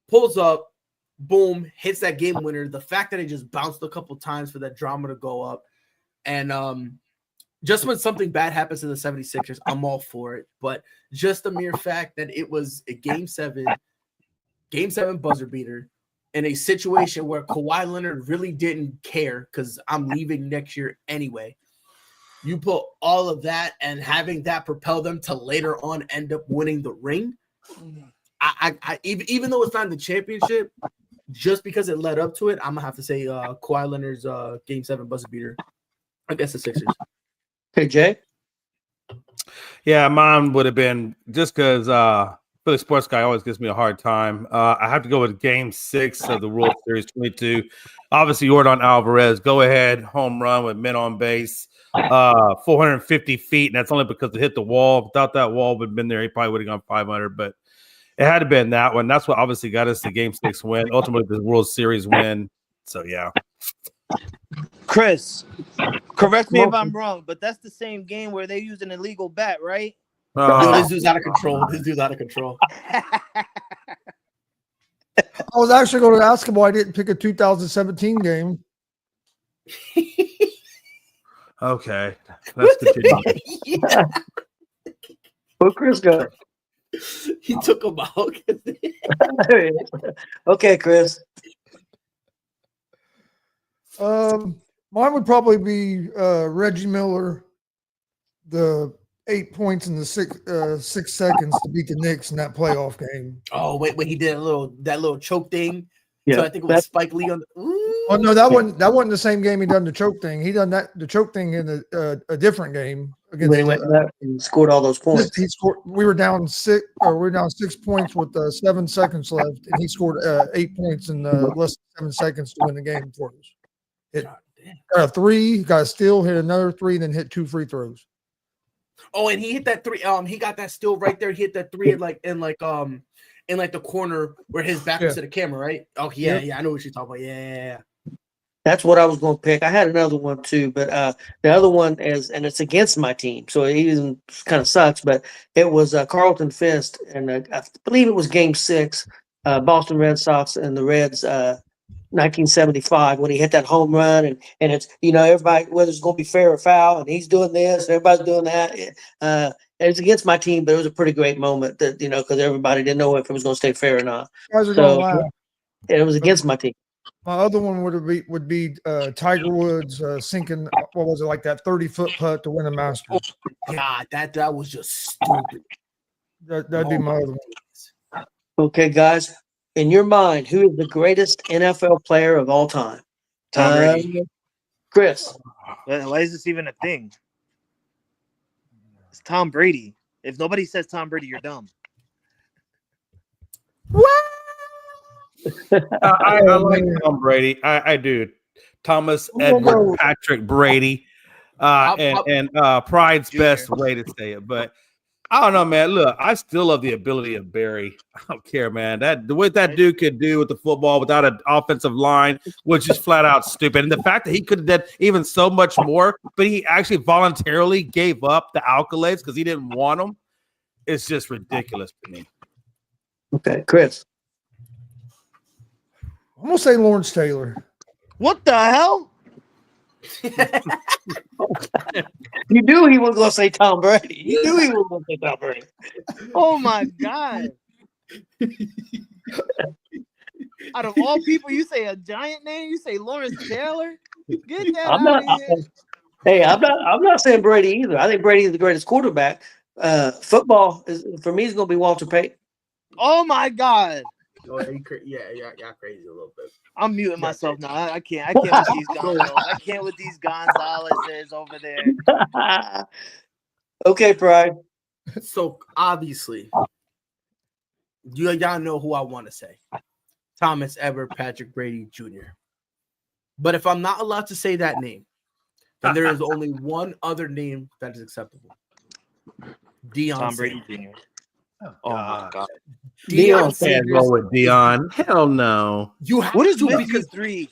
Pulls up, boom, hits that game winner. The fact that it just bounced a couple times for that drama to go up. And just when something bad happens to the 76ers, I'm all for it. But just the mere fact that it was a game seven buzzer beater in a situation where Kawhi Leonard really didn't care because I'm leaving next year anyway. You put all of that and having that propel them to later on end up winning the ring. I even though it's not the championship, just because it led up to it, I'm gonna have to say Kawhi Leonard's game 7 buzzer beater against the Sixers. Okay, Jay. Yeah, mine would have been just because Philly sports guy always gives me a hard time. I have to go with Game 6 of the World Series 22. Obviously, Yordan Alvarez, go ahead, home run with men on base, 450 feet, and that's only because it hit the wall. Without that wall would have been there, he probably would have gone 500, but it had to have been that one. That's what obviously got us the Game 6 win, ultimately the World Series win. So, yeah. Chris, correct me if I'm wrong, but that's the same game where they used an illegal bat, right? Dude, this dude's out of control. This dude's out of control. I was actually going to ask him why I didn't pick a 2017 game. Okay. That's the Yeah. Where Chris go? He took him out. Okay, Chris. Mine would probably be Reggie Miller, the 8 points in the 6 seconds to beat the Knicks in that playoff game. Oh, wait, when he did that little choke thing. Yeah, So I think it was Spike Lee on the. Oh no, that wasn't the same game he done the choke thing. He done the choke thing in a different game against. When he went back and scored all those points. He scored. We were down 6 points with 7 seconds left, and he scored 8 points in less than 7 seconds to win the game for us. Hit a 3, got a steal, hit another 3, then hit 2 free throws. Oh, and he hit that 3. He got that steal right there. He hit that 3 in the corner where his back was to the camera, right? Oh yeah. I know what you're talking about. Yeah. That's what I was going to pick. I had another one too, but the other one is, and it's against my team, so it even kind of sucks. But it was Carlton Fisk, and I believe it was Game 6, Boston Red Sox and the Reds, 1975, when he hit that home run, and it's everybody, whether it's going to be fair or foul, and he's doing this, and everybody's doing that. It's against my team, but it was a pretty great moment that because everybody didn't know if it was going to stay fair or not. You guys are gonna laugh. It was against my team. My other one would be Tiger Woods sinking, what was it, like that 30-foot putt to win the Masters. God, that was just stupid. That'd be my other one. Okay, guys, in your mind, who is the greatest NFL player of all time? Tom Brady. Chris. Why is this even a thing? It's Tom Brady. If nobody says Tom Brady, you're dumb. I like Tom Brady. I do. Thomas Edward Patrick Brady. And pride's best way to say it. But I don't know, man. Look, I still love the ability of Barry. I don't care, man. The way that dude could do with the football without an offensive line was just flat out stupid. And the fact that he could have done even so much more, but he actually voluntarily gave up the accolades because he didn't want them, it's just ridiculous to me. Okay, Chris. I'm gonna say Lawrence Taylor. What the hell? You knew he was going to say Tom Brady. You knew he was going to say Tom Brady. Oh my God. Out of all people, you say a giant name, you say Lawrence Taylor? Get that out of here. Hey, I'm not saying Brady either. I think Brady is the greatest quarterback. Football is, for me, is going to be Walter Payton. Oh my God. Oh, yeah, crazy a little bit. I'm muting myself now. I can't with these Gonzalez. I can't with these Gonzalez's over there. Okay, Pride. So obviously, y'all know who I want to say. Thomas Edward Patrick Brady Jr. But if I'm not allowed to say that name, And there is only one other name that is acceptable. Deion Tom Brady Sanders. Jr. Oh my God. Deion Can't go with Dion. Hell no. You have What is to with because you three?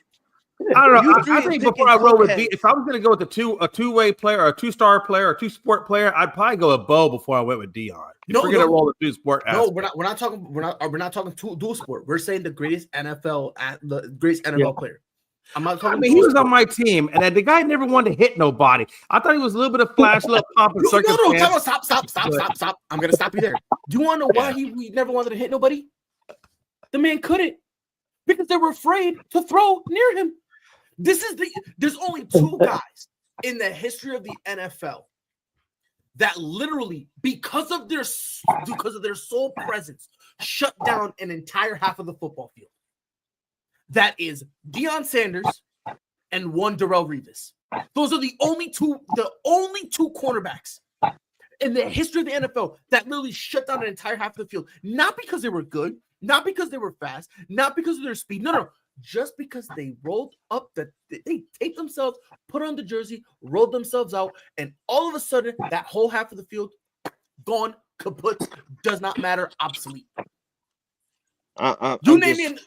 I don't know. You I three think are before I roll with picking D, if I was going to go with a two-way player or a two-star player or a two-sport player, I'd probably go with Bo before I went with Dion. If we're going to roll the two-sport. No, we're not talking dual sport. We're saying the greatest NFL player. I'm not talking. I mean, he was on my team, and the guy never wanted to hit nobody. I thought he was a little bit of flash, a little pomp and circumstance. No, stop. I'm gonna stop you there. Do you want to know why he never wanted to hit nobody? The man couldn't because they were afraid to throw near him. There's only two guys in the history of the NFL that literally, because of their sole presence, shut down an entire half of the football field. That is Deion Sanders and one Darrelle Revis. Those are the only two cornerbacks in the history of the NFL that literally shut down an entire half of the field. Not because they were good, not because they were fast, not because of their speed. No. Just because they rolled up they taped themselves, put on the jersey, rolled themselves out, and all of a sudden that whole half of the field gone, kaput, does not matter, obsolete. You name me.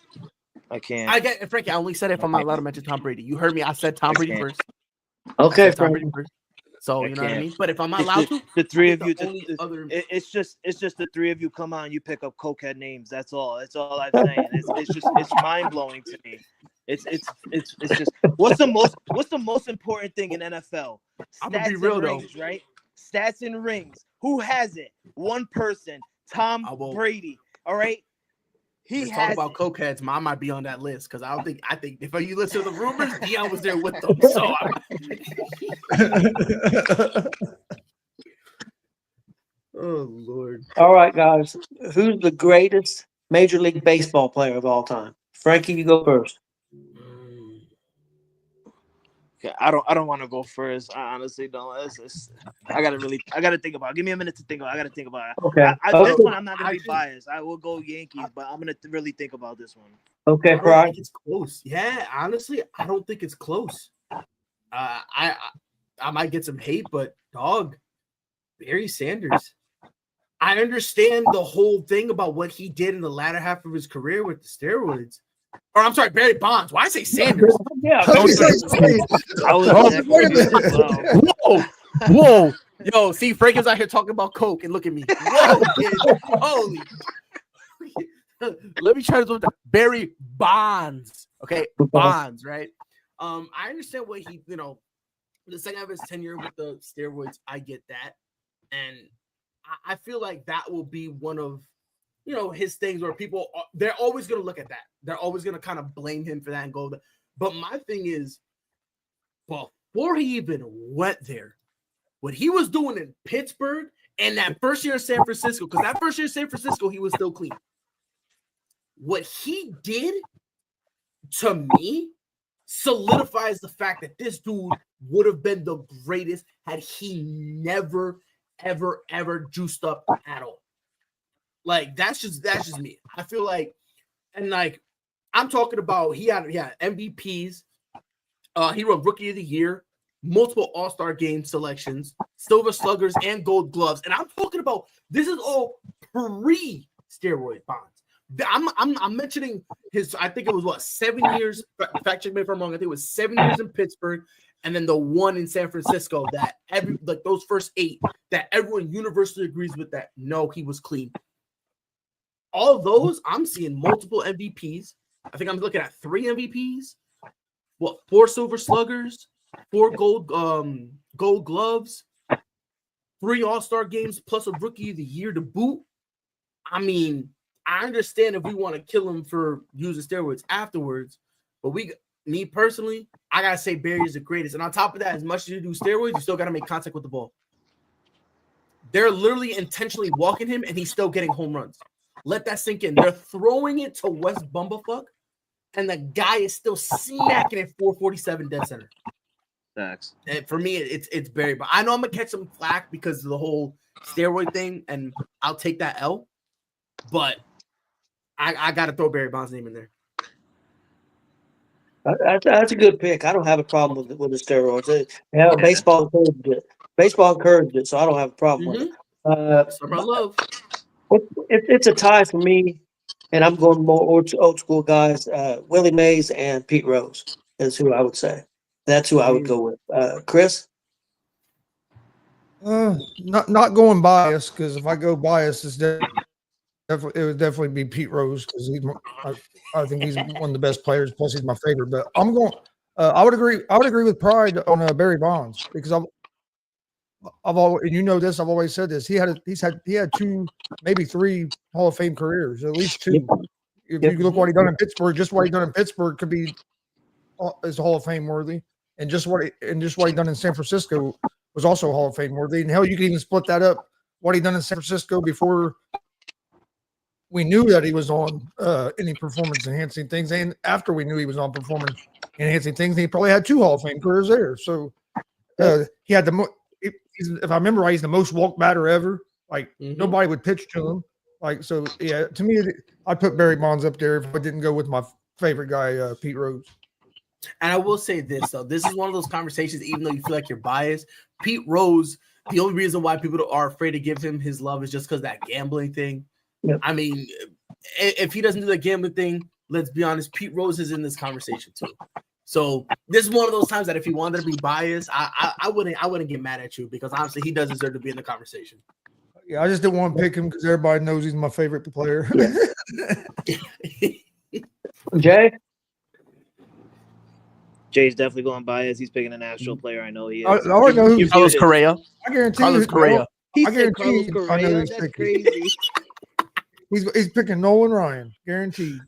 I can't. I get Frankie. I only said it if I'm not allowed to mention Tom Brady. You heard me. I said Tom Brady first. Okay, Tom Brady first. So you know what I mean. But if I'm not allowed to, the three of you, it's just the three of you come on. You pick up cokehead names. That's all. That's all I'm saying. It's mind blowing to me. It's just what's the most important thing in NFL? I'm gonna be real though, right? Stats and rings. Who has it? One person. Tom Brady. All right. He has talk about cokeheads. I might be on that list because I think if you listen to the rumors, Deion was there with them. So oh Lord. All right, guys. Who's the greatest Major League Baseball player of all time? Frankie, you go first. Okay, I don't want to go first. I honestly don't. I gotta think about it. Give me a minute to think about it. I gotta think about it. Okay. This one I'm not gonna be biased. I will go Yankees, but I'm gonna really think about this one. Okay, Brian. It's close. Yeah, honestly, I don't think it's close. I might get some hate, but dog, Barry Sanders. I understand the whole thing about what he did in the latter half of his career with the steroids. Or I'm sorry, Barry Bonds. Why I say Sanders? Yeah. Whoa. Yo, see, Frank is out here talking about Coke and look at me. Whoa, kid. Holy. Let me try to do that. Barry Bonds. Okay, Bonds, right? I understand what he, the second half of his tenure with the steroids, I get that. And I feel like that will be one of his things where people they're always going to look at that. They're always going to kind of blame him for that and go. But my thing is, before he even went there, what he was doing in Pittsburgh and that first year in San Francisco, because that first year in San Francisco, he was still clean. What he did to me solidifies the fact that this dude would have been the greatest had he never, ever juiced up at all. Like that's just me. I feel like, and like I'm talking about, he had MVPs. He won Rookie of the Year, multiple All-Star game selections, Silver Sluggers, and Gold Gloves. And I'm talking about this is all pre-steroid Bonds. I'm mentioning his. I think it was 7 years. Fact check me if I'm wrong. I think it was 7 years in Pittsburgh, and then the one in San Francisco that those first 8 that everyone universally agrees with that no, he was clean. All those, I'm seeing multiple MVPs. I think I'm looking at 3 MVPs. 4 Silver Sluggers, 4 Gold Gloves, 3 All-Star games plus a Rookie of the Year to boot. I mean, I understand if we want to kill him for using steroids afterwards, but me personally, I gotta say Barry is the greatest. And on top of that, as much as you do steroids, you still gotta make contact with the ball. They're literally intentionally walking him, and he's still getting home runs. Let that sink in. They're throwing it to West Bumblefuck, and the guy is still smacking it 447 dead center. Thanks. And for me, it's Barry. But I know I'm gonna catch some flack because of the whole steroid thing, and I'll take that L. But I got to throw Barry Bonds' name in there. That's a good pick. I don't have a problem with the steroids. Yeah, baseball encouraged it. Baseball encouraged it, so I don't have a problem with it. Summer love. It's a tie for me, and I'm going more old school guys. Willie Mays and Pete Rose is who I would say. That's who I would go with. Chris? Not going biased, because if I go biased, it would definitely be Pete Rose, because I think he's one of the best players. Plus, he's my favorite. But I'm going. I would agree. I would agree with Pride on Barry Bonds, because I've always, and you know this, I've always said this. He had 2, maybe 3 Hall of Fame careers, at least 2. If you look what he done in Pittsburgh, just what he done in Pittsburgh could be is Hall of Fame worthy, and just what he done in San Francisco was also Hall of Fame worthy. And hell, you could even split that up. What he done in San Francisco before we knew that he was on any performance enhancing things, and after we knew he was on performance enhancing things, he probably had 2 Hall of Fame careers there. So he had if I remember right, he's the most walk batter ever. Like nobody would pitch to him. Like, so yeah, to me, I'd put Barry Bonds up there if I didn't go with my favorite guy, Pete Rose. And I will say this, though. This is one of those conversations, even though you feel like you're biased, Pete Rose, the only reason why people are afraid to give him his love is just because that gambling thing. Yep. I mean, if he doesn't do the gambling thing, let's be honest, Pete Rose is in this conversation too. So this is one of those times that if he wanted to be biased, I wouldn't get mad at you, because honestly, he does deserve to be in the conversation. Yeah, I just didn't want to pick him because everybody knows he's my favorite player. Jay? Jay's definitely going biased. He's picking a national player. I know he is. I already know who Carlos Correa. I guarantee Carlos Correa. I guarantee I know he's That's picking. crazy. He's picking Nolan Ryan, guaranteed.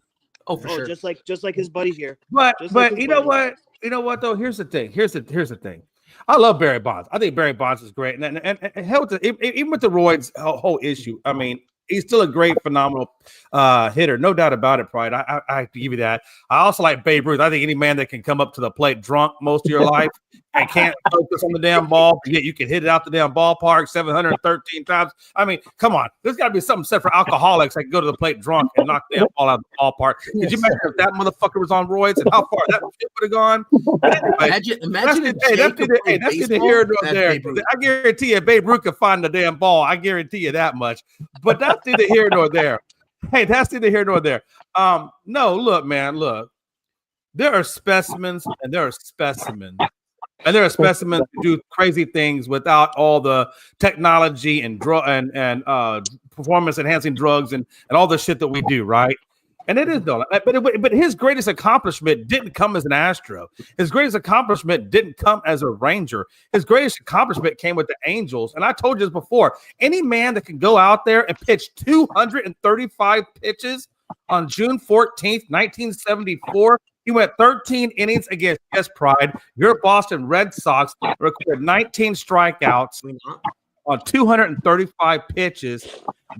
Oh, for sure. Just like his buddy here. But like you know what? You know what though? Here's the thing. Here's the thing. I love Barry Bonds. I think Barry Bonds is great, and hell, even with the roids whole issue, I mean, he's still a great, phenomenal hitter, no doubt about it. Pride, I have to give you that. I also like Babe Ruth. I think any man that can come up to the plate drunk most of your life and can't focus on the damn ball, yet you can hit it out the damn ballpark 713 times. I mean, come on, there's got to be something set for alcoholics that can go to the plate drunk and knock the damn ball out of the ballpark. Could you imagine if that motherfucker was on roids and how far that shit would have gone? Anyway, Imagine that's the here nor there. I guarantee you, Babe Ruth could find the damn ball. I guarantee you that much. But that's neither here nor there. Hey, that's neither here nor there. No, look, man, look. There are specimens and there are specimens. And there are specimens who do crazy things without all the technology and performance enhancing drugs and all the shit that we do, right? And it is though. But his greatest accomplishment didn't come as an Astro. His greatest accomplishment didn't come as a Ranger. His greatest accomplishment came with the Angels. And I told you this before. Any man that can go out there and pitch 235 pitches on June 14th, 1974. He went 13 innings against Pride. Your Boston Red Sox recorded 19 strikeouts on 235 pitches,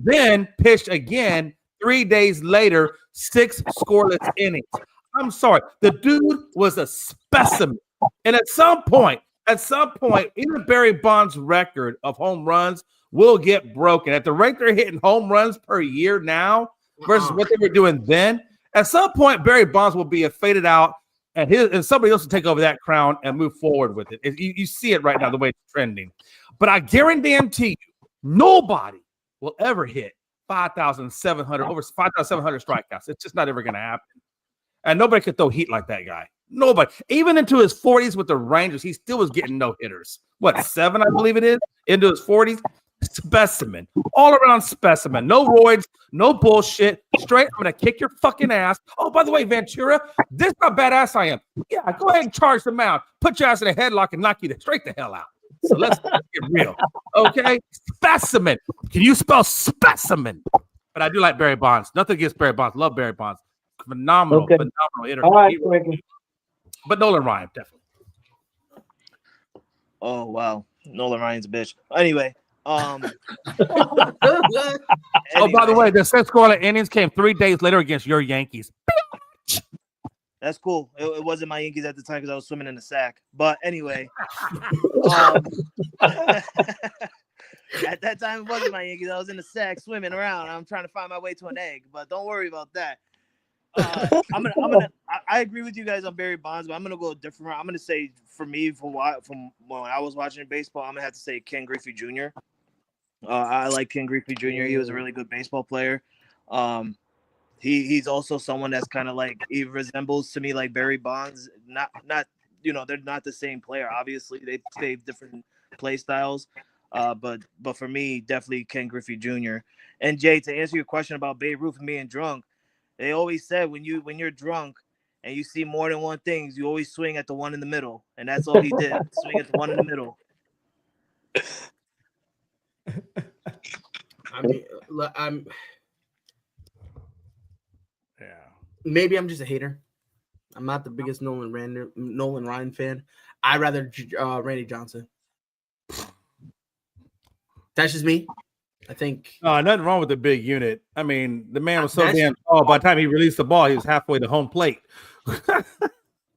then pitched again 3 days later, 6 scoreless innings. I'm sorry. The dude was a specimen. And at some point, even Barry Bonds' record of home runs will get broken. At the rate they're hitting home runs per year now versus what they were doing then, at some point, Barry Bonds will be faded out, and somebody else will take over that crown and move forward with it. You see it right now, the way it's trending. But I guarantee you, nobody will ever hit 5,700 strikeouts. It's just not ever going to happen. And nobody could throw heat like that guy. Nobody. Even into his 40s with the Rangers, he still was getting no hitters. 7, I believe it is, into his 40s. Specimen, all around specimen. No roids, no bullshit. Straight, I'm gonna kick your fucking ass. Oh, by the way, Ventura, this is how badass I am. Yeah, go ahead and charge the mound. Put your ass in a headlock and knock you straight the hell out. So let's get real, okay? Specimen. Can you spell specimen? But I do like Barry Bonds. Nothing against Barry Bonds. Love Barry Bonds. Phenomenal hitter. All right, but Nolan Ryan definitely. Oh wow, Nolan Ryan's a bitch. Anyway. Oh, by the way, the 6 scoreless innings came 3 days later against your Yankees. That's cool. It wasn't my Yankees at the time because I was swimming in the sack. But anyway, at that time it wasn't my Yankees. I was in the sack swimming around. I'm trying to find my way to an egg. But don't worry about that. I agree with you guys on Barry Bonds, but I'm gonna go a different route. I'm gonna say for me, from when I was watching baseball, I'm gonna have to say Ken Griffey Jr. I like Ken Griffey Jr. He was a really good baseball player. He's also someone that's kind of like, he resembles to me like Barry Bonds. Not they're not the same player. Obviously, they have different play styles. But for me, definitely Ken Griffey Jr. And Jay, to answer your question about Babe Ruth and being drunk, they always said when you're drunk and you see more than one thing, you always swing at the one in the middle, and that's all he did. Swing at the one in the middle. Maybe I'm just a hater. I'm not the biggest Nolan Ryan fan. I'd rather Randy Johnson. That's just me. I think nothing wrong with the big unit. I mean, the man was so damn tall. By the time he released the ball, he was halfway to home plate.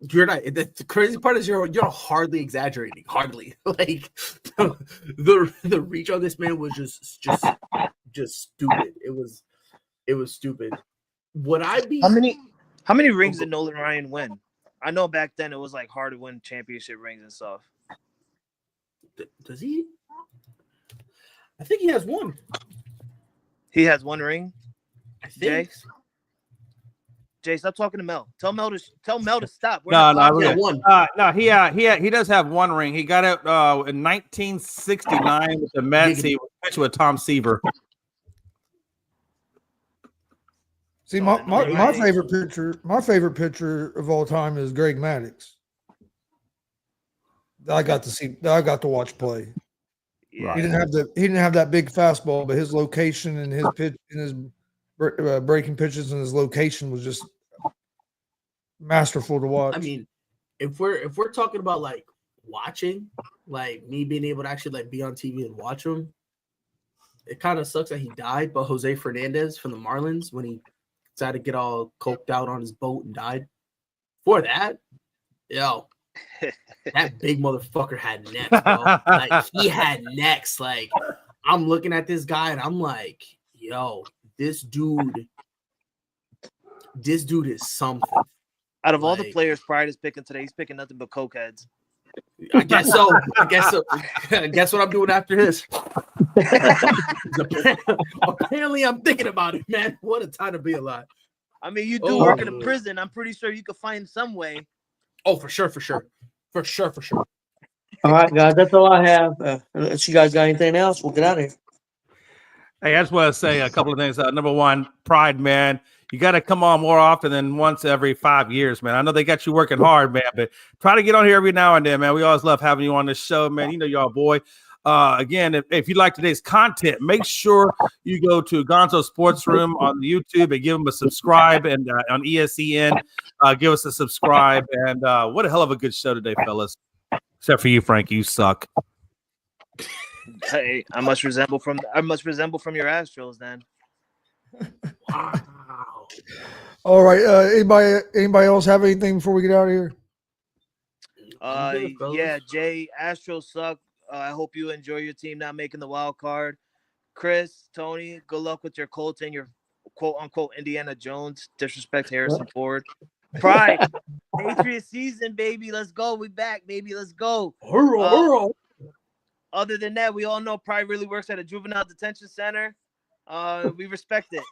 You're not. The crazy part is you're hardly exaggerating. Hardly. Like the reach on this man was just stupid. It was stupid. Would I be? How many rings did Nolan Ryan win? I know back then it was like hard to win championship rings and stuff. Does he? I think he has one. He has one ring. I think. Jay, stop talking to Mel. Tell Mel to stop. He does have one ring. He got it in 1969 with the Mets. He was pitching with Tom Seaver. See, my favorite pitcher of all time is Greg Maddux. I got to watch play. Yeah. He didn't have that big fastball, but his location and his pitch and his breaking pitches and his location was just masterful to watch. I mean, if we're talking about like watching, like me being able to actually like be on TV and watch him, it kind of sucks that he died. But Jose Fernandez from the Marlins, when he decided to get all coked out on his boat and died, for that, that big motherfucker had next, bro. Like he had next. Like I'm looking at this guy and I'm like, yo, this dude is something. Out of all the players Pride is picking today, he's picking nothing but cokeheads. I guess so. Guess what I'm doing after this? Apparently, I'm thinking about it, man. What a time to be alive. I mean, you do work in a prison. I'm pretty sure you could find some way. Oh, for sure. All right, guys, that's all I have. Unless you guys got anything else, we'll get out of here. Hey, I just want to say a couple of things. Number one, Pride, man. You got to come on more often than once every 5 years, man. I know they got you working hard, man, but try to get on here every now and then, man. We always love having you on this show, man. You know y'all, boy. Again, if you like today's content, make sure you go to Gonzo Sports Room on YouTube and give them a subscribe, and on ESEN, give us a subscribe. And what a hell of a good show today, fellas. Except for you, Frank. You suck. Hey, I must resemble from your Astros then. Wow. All right. Anybody else have anything before we get out of here? Yeah, Jay, Astros suck. I hope you enjoy your team not making the wild card. Chris, Tony, good luck with your Colts and your quote unquote Indiana Jones. Disrespect Harrison Ford. Pride, Patriots season, baby. Let's go. We back, baby. Let's go. Other than that, we all know Pride really works at a juvenile detention center. We respect it.